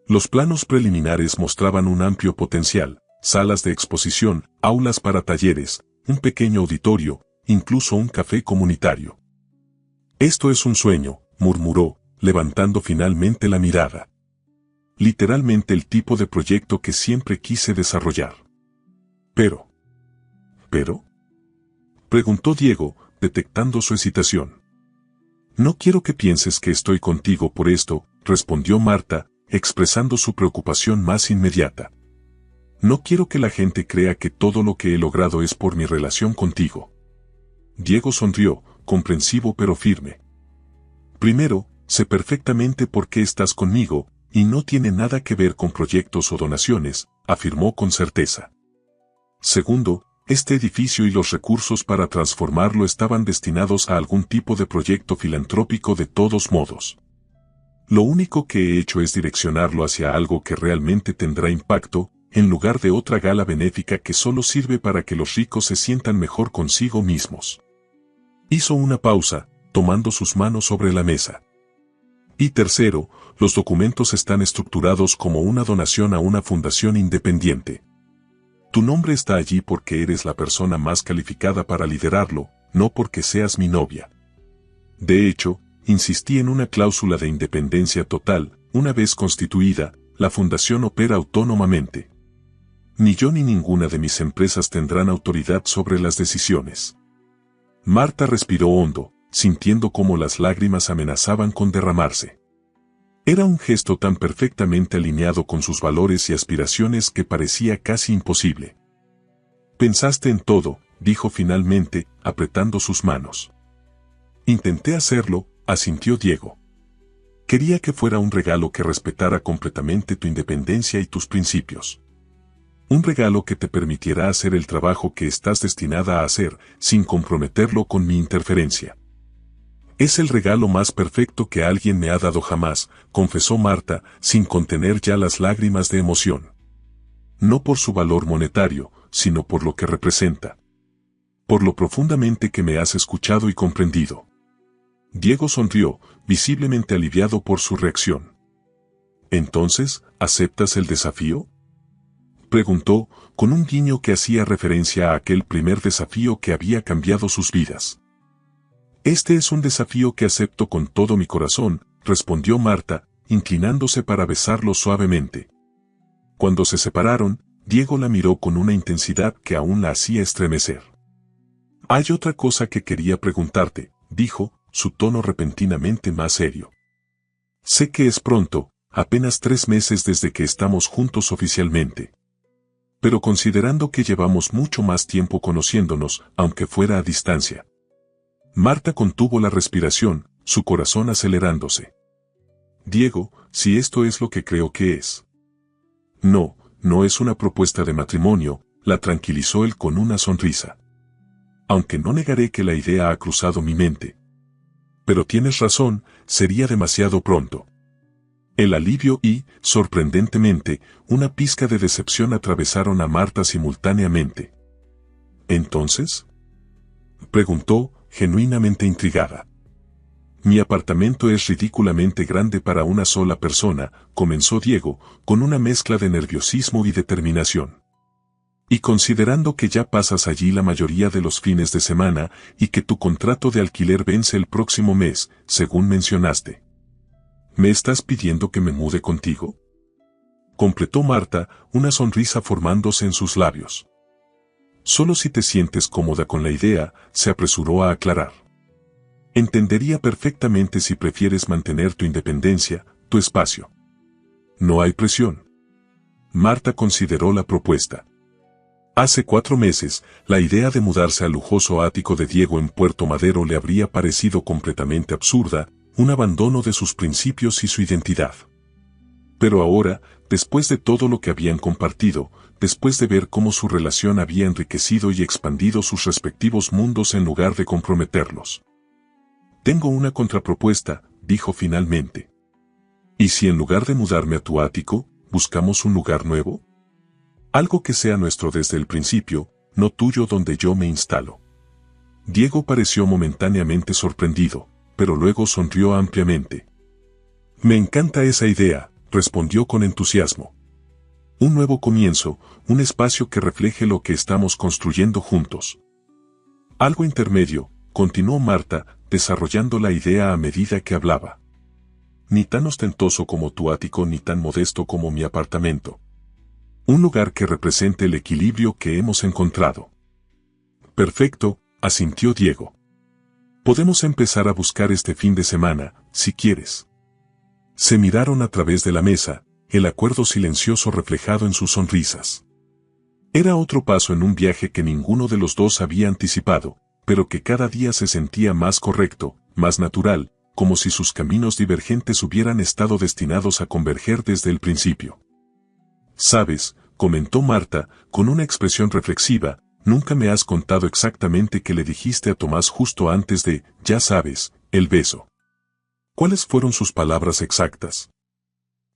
Los planos preliminares mostraban un amplio potencial, salas de exposición, aulas para talleres, un pequeño auditorio, incluso un café comunitario. Esto es un sueño, murmuró, levantando finalmente la mirada. Literalmente el tipo de proyecto que siempre quise desarrollar. ¿Pero? Preguntó Diego, detectando su hesitación. No quiero que pienses que estoy contigo por esto, respondió Marta, expresando su preocupación más inmediata. No quiero que la gente crea que todo lo que he logrado es por mi relación contigo. Diego sonrió, comprensivo pero firme. Primero, sé perfectamente por qué estás conmigo, y no tiene nada que ver con proyectos o donaciones, afirmó con certeza. Segundo, este edificio y los recursos para transformarlo estaban destinados a algún tipo de proyecto filantrópico de todos modos. Lo único que he hecho es direccionarlo hacia algo que realmente tendrá impacto, en lugar de otra gala benéfica que solo sirve para que los ricos se sientan mejor consigo mismos. Hizo una pausa, tomando sus manos sobre la mesa. Y tercero, los documentos están estructurados como una donación a una fundación independiente. Tu nombre está allí porque eres la persona más calificada para liderarlo, no porque seas mi novia. De hecho, insistí en una cláusula de independencia total. Una vez constituida, la fundación opera autónomamente. Ni yo ni ninguna de mis empresas tendrán autoridad sobre las decisiones. Marta respiró hondo, sintiendo cómo las lágrimas amenazaban con derramarse. Era un gesto tan perfectamente alineado con sus valores y aspiraciones que parecía casi imposible. Pensaste en todo, dijo finalmente, apretando sus manos. Intenté hacerlo, asintió Diego. Quería que fuera un regalo que respetara completamente tu independencia y tus principios. Un regalo que te permitiera hacer el trabajo que estás destinada a hacer, sin comprometerlo con mi interferencia. Es el regalo más perfecto que alguien me ha dado jamás, confesó Marta, sin contener ya las lágrimas de emoción. No por su valor monetario, sino por lo que representa. Por lo profundamente que me has escuchado y comprendido. Diego sonrió, visiblemente aliviado por su reacción. ¿Entonces, aceptas el desafío? Preguntó, con un guiño que hacía referencia a aquel primer desafío que había cambiado sus vidas. Este es un desafío que acepto con todo mi corazón, respondió Marta, inclinándose para besarlo suavemente. Cuando se separaron, Diego la miró con una intensidad que aún la hacía estremecer. Hay otra cosa que quería preguntarte, dijo, su tono repentinamente más serio. Sé que es pronto, apenas 3 meses desde que estamos juntos oficialmente. Pero considerando que llevamos mucho más tiempo conociéndonos, aunque fuera a distancia. Marta contuvo la respiración, su corazón acelerándose. Diego, si esto es lo que creo que es. No, no es una propuesta de matrimonio, la tranquilizó él con una sonrisa. Aunque no negaré que la idea ha cruzado mi mente. Pero tienes razón, sería demasiado pronto. El alivio y, sorprendentemente, una pizca de decepción atravesaron a Marta simultáneamente. ¿Entonces? Preguntó, genuinamente intrigada. Mi apartamento es ridículamente grande para una sola persona, comenzó Diego, con una mezcla de nerviosismo y determinación. Y considerando que ya pasas allí la mayoría de los fines de semana, y que tu contrato de alquiler vence el próximo mes, según mencionaste. ¿Me estás pidiendo que me mude contigo? Completó Marta, una sonrisa formándose en sus labios. Solo si te sientes cómoda con la idea, se apresuró a aclarar. Entendería perfectamente si prefieres mantener tu independencia, tu espacio. No hay presión. Marta consideró la propuesta. Hace 4 meses, la idea de mudarse al lujoso ático de Diego en Puerto Madero le habría parecido completamente absurda, un abandono de sus principios y su identidad. Pero ahora, después de todo lo que habían compartido, después de ver cómo su relación había enriquecido y expandido sus respectivos mundos en lugar de comprometerlos. Tengo una contrapropuesta, dijo finalmente. ¿Y si en lugar de mudarme a tu ático, buscamos un lugar nuevo? Algo que sea nuestro desde el principio, no tuyo donde yo me instalo. Diego pareció momentáneamente sorprendido, pero luego sonrió ampliamente. Me encanta esa idea, respondió con entusiasmo. Un nuevo comienzo, un espacio que refleje lo que estamos construyendo juntos. Algo intermedio, continuó Marta, desarrollando la idea a medida que hablaba. Ni tan ostentoso como tu ático ni tan modesto como mi apartamento. Un lugar que represente el equilibrio que hemos encontrado. Perfecto, asintió Diego. Podemos empezar a buscar este fin de semana, si quieres. Se miraron a través de la mesa, el acuerdo silencioso reflejado en sus sonrisas. Era otro paso en un viaje que ninguno de los dos había anticipado, pero que cada día se sentía más correcto, más natural, como si sus caminos divergentes hubieran estado destinados a converger desde el principio. «Sabes», comentó Marta, con una expresión reflexiva, «nunca me has contado exactamente qué le dijiste a Tomás justo antes de, ya sabes, el beso. ¿Cuáles fueron sus palabras exactas?»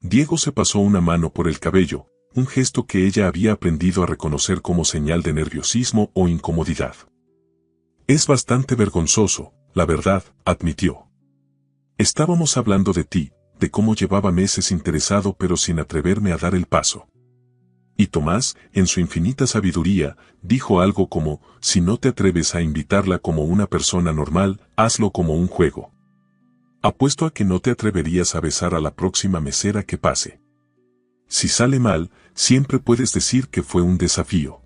Diego se pasó una mano por el cabello, un gesto que ella había aprendido a reconocer como señal de nerviosismo o incomodidad. «Es bastante vergonzoso, la verdad», admitió. «Estábamos hablando de ti, de cómo llevaba meses interesado pero sin atreverme a dar el paso. Y Tomás, en su infinita sabiduría, dijo algo como, si no te atreves a invitarla como una persona normal, hazlo como un juego. Apuesto a que no te atreverías a besar a la próxima mesera que pase. Si sale mal, siempre puedes decir que fue un desafío».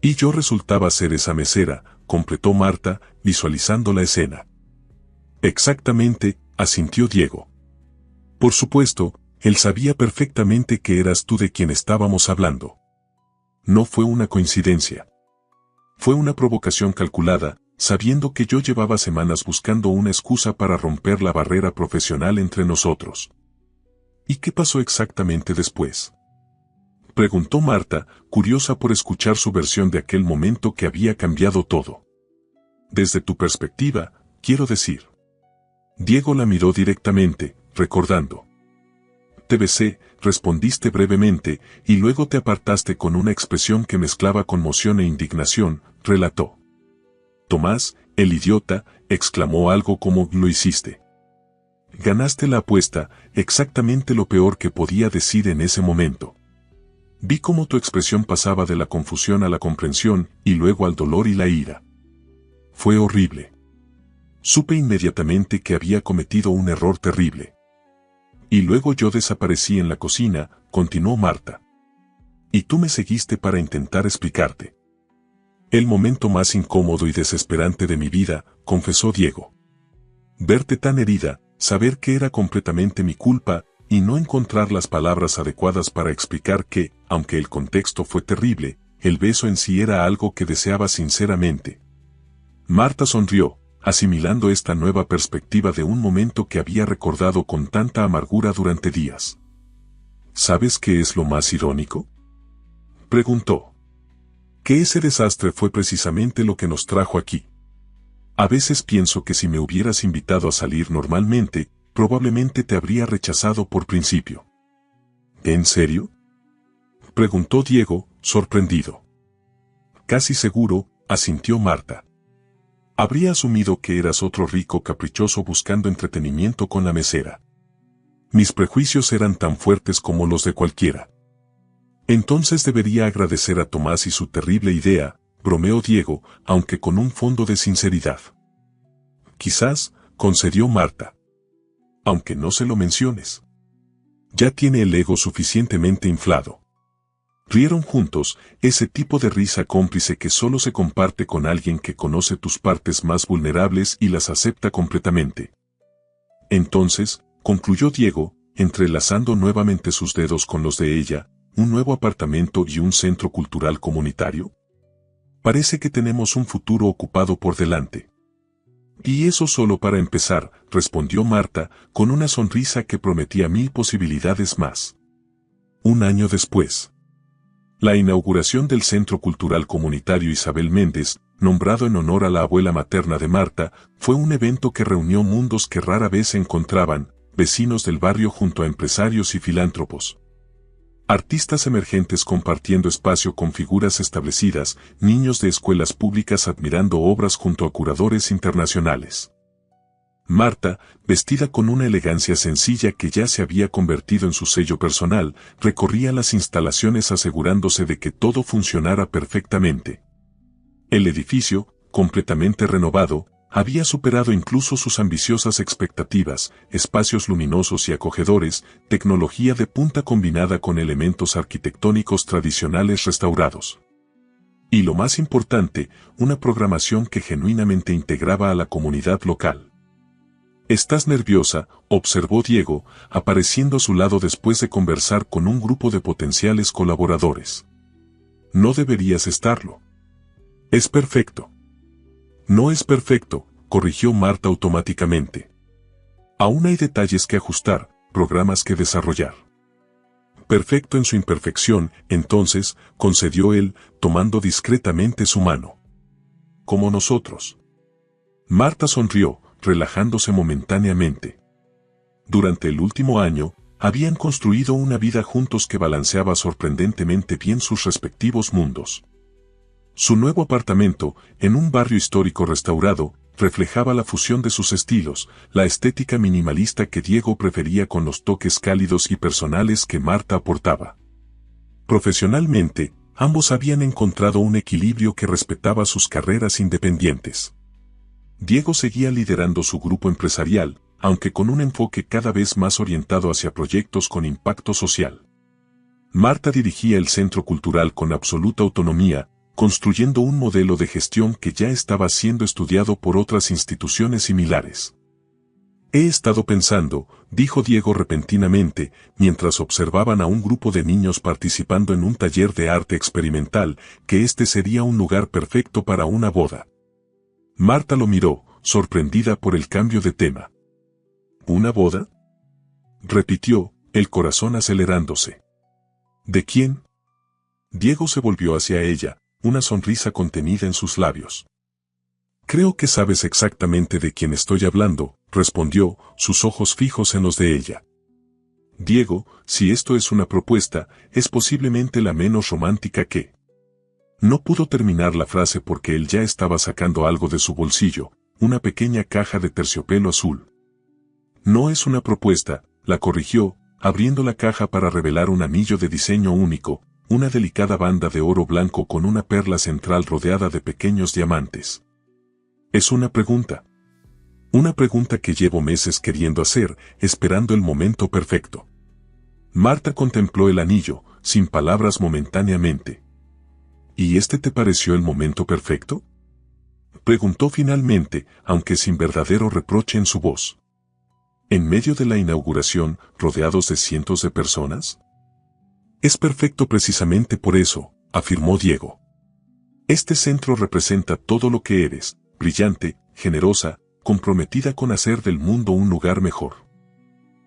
«Y yo resultaba ser esa mesera», completó Marta, visualizando la escena. «Exactamente», asintió Diego. Por supuesto, él sabía perfectamente que eras tú de quien estábamos hablando. No fue una coincidencia. Fue una provocación calculada, sabiendo que yo llevaba semanas buscando una excusa para romper la barrera profesional entre nosotros. «¿Y qué pasó exactamente después?», preguntó Marta, curiosa por escuchar su versión de aquel momento que había cambiado todo. «Desde tu perspectiva, quiero decir». Diego la miró directamente, recordando. «Te besé», respondiste brevemente, y luego te apartaste con una expresión que mezclaba conmoción e indignación, relató. «Tomás, el idiota», exclamó algo como, «lo hiciste. Ganaste la apuesta», exactamente lo peor que podía decir en ese momento. Vi cómo tu expresión pasaba de la confusión a la comprensión, y luego al dolor y la ira. Fue horrible. Supe inmediatamente que había cometido un error terrible. Y luego yo desaparecí en la cocina, continuó Marta. Y tú me seguiste para intentar explicarte. El momento más incómodo y desesperante de mi vida, confesó Diego. Verte tan herida, saber que era completamente mi culpa, y no encontrar las palabras adecuadas para explicar que, aunque el contexto fue terrible, el beso en sí era algo que deseaba sinceramente. Marta sonrió, asimilando esta nueva perspectiva de un momento que había recordado con tanta amargura durante días. ¿Sabes qué es lo más irónico?, preguntó. Que ese desastre fue precisamente lo que nos trajo aquí. A veces pienso que si me hubieras invitado a salir normalmente, probablemente te habría rechazado por principio. ¿En serio?, preguntó Diego, sorprendido. Casi seguro, asintió Marta. Habría asumido que eras otro rico caprichoso buscando entretenimiento con la mesera. Mis prejuicios eran tan fuertes como los de cualquiera. Entonces debería agradecer a Tomás y su terrible idea, bromeó Diego, aunque con un fondo de sinceridad. Quizás, concedió Marta. Aunque no se lo menciones. Ya tiene el ego suficientemente inflado. Rieron juntos, ese tipo de risa cómplice que solo se comparte con alguien que conoce tus partes más vulnerables y las acepta completamente. Entonces, concluyó Diego, entrelazando nuevamente sus dedos con los de ella, un nuevo apartamento y un centro cultural comunitario. Parece que tenemos un futuro ocupado por delante. Y eso solo para empezar, respondió Marta, con una sonrisa que prometía 1000 posibilidades más. Un año después. La inauguración del Centro Cultural Comunitario Isabel Méndez, nombrado en honor a la abuela materna de Marta, fue un evento que reunió mundos que rara vez se encontraban, vecinos del barrio junto a empresarios y filántropos. Artistas emergentes compartiendo espacio con figuras establecidas, niños de escuelas públicas admirando obras junto a curadores internacionales. Marta, vestida con una elegancia sencilla que ya se había convertido en su sello personal, recorría las instalaciones asegurándose de que todo funcionara perfectamente. El edificio, completamente renovado, había superado incluso sus ambiciosas expectativas, espacios luminosos y acogedores, tecnología de punta combinada con elementos arquitectónicos tradicionales restaurados. Y lo más importante, una programación que genuinamente integraba a la comunidad local. «¿Estás nerviosa?», observó Diego, apareciendo a su lado después de conversar con un grupo de potenciales colaboradores. «No deberías estarlo. Es perfecto». «No es perfecto», corrigió Marta automáticamente. «Aún hay detalles que ajustar, programas que desarrollar». «Perfecto en su imperfección», entonces, concedió él, tomando discretamente su mano. «Como nosotros». Marta sonrió, relajándose momentáneamente. Durante el último año, habían construido una vida juntos que balanceaba sorprendentemente bien sus respectivos mundos. Su nuevo apartamento, en un barrio histórico restaurado, reflejaba la fusión de sus estilos, la estética minimalista que Diego prefería con los toques cálidos y personales que Marta aportaba. Profesionalmente, ambos habían encontrado un equilibrio que respetaba sus carreras independientes. Diego seguía liderando su grupo empresarial, aunque con un enfoque cada vez más orientado hacia proyectos con impacto social. Marta dirigía el centro cultural con absoluta autonomía, construyendo un modelo de gestión que ya estaba siendo estudiado por otras instituciones similares. «He estado pensando», dijo Diego repentinamente, mientras observaban a un grupo de niños participando en un taller de arte experimental, que este sería un lugar perfecto para una boda. Marta lo miró, sorprendida por el cambio de tema. «¿Una boda?», repitió, el corazón acelerándose. «¿De quién?». Diego se volvió hacia ella, una sonrisa contenida en sus labios. «Creo que sabes exactamente de quién estoy hablando», respondió, sus ojos fijos en los de ella. «Diego, si esto es una propuesta, es posiblemente la menos romántica que...». No pudo terminar la frase porque él ya estaba sacando algo de su bolsillo, una pequeña caja de terciopelo azul. «No es una propuesta», la corrigió, abriendo la caja para revelar un anillo de diseño único, una delicada banda de oro blanco con una perla central rodeada de pequeños diamantes. «Es una pregunta. Una pregunta que llevo meses queriendo hacer, esperando el momento perfecto». Marta contempló el anillo, sin palabras momentáneamente. «¿Y este te pareció el momento perfecto?», preguntó finalmente, aunque sin verdadero reproche en su voz. «¿En medio de la inauguración, rodeados de cientos de personas?». «Es perfecto precisamente por eso», afirmó Diego. «Este centro representa todo lo que eres, brillante, generosa, comprometida con hacer del mundo un lugar mejor.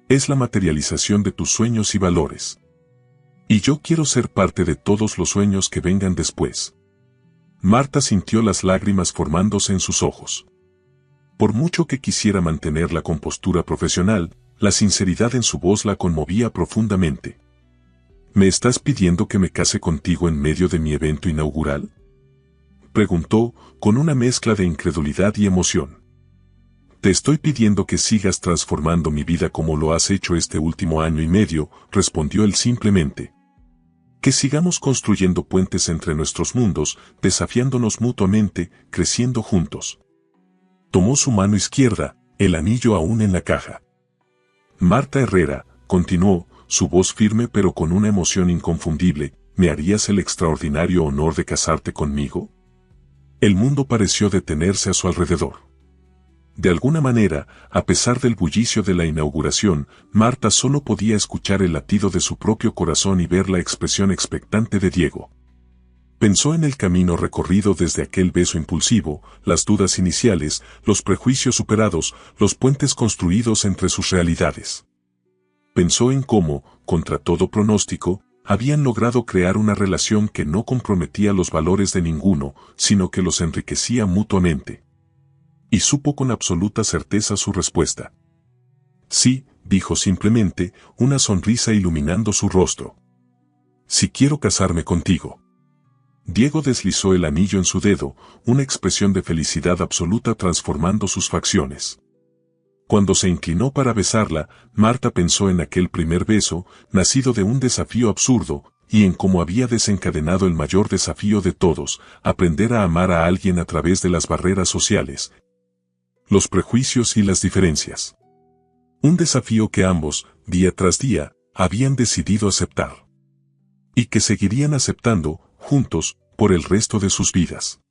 Es la materialización de tus sueños y valores. Y yo quiero ser parte de todos los sueños que vengan después». Marta sintió las lágrimas formándose en sus ojos. Por mucho que quisiera mantener la compostura profesional, la sinceridad en su voz la conmovía profundamente. «¿Me estás pidiendo que me case contigo en medio de mi evento inaugural?», preguntó, con una mezcla de incredulidad y emoción. «Te estoy pidiendo que sigas transformando mi vida como lo has hecho este último año y medio», respondió él simplemente. «Que sigamos construyendo puentes entre nuestros mundos, desafiándonos mutuamente, creciendo juntos». Tomó su mano izquierda, el anillo aún en la caja. «Marta Herrera», continuó, su voz firme pero con una emoción inconfundible, «¿me harías el extraordinario honor de casarte conmigo?». El mundo pareció detenerse a su alrededor. De alguna manera, a pesar del bullicio de la inauguración, Marta solo podía escuchar el latido de su propio corazón y ver la expresión expectante de Diego. Pensó en el camino recorrido desde aquel beso impulsivo, las dudas iniciales, los prejuicios superados, los puentes construidos entre sus realidades. Pensó en cómo, contra todo pronóstico, habían logrado crear una relación que no comprometía los valores de ninguno, sino que los enriquecía mutuamente. Y supo con absoluta certeza su respuesta. «Sí», dijo simplemente, una sonrisa iluminando su rostro. «Si quiero casarme contigo». Diego deslizó el anillo en su dedo, una expresión de felicidad absoluta transformando sus facciones. Cuando se inclinó para besarla, Marta pensó en aquel primer beso, nacido de un desafío absurdo, y en cómo había desencadenado el mayor desafío de todos, aprender a amar a alguien a través de las barreras sociales, los prejuicios y las diferencias. Un desafío que ambos, día tras día, habían decidido aceptar. Y que seguirían aceptando, juntos, por el resto de sus vidas.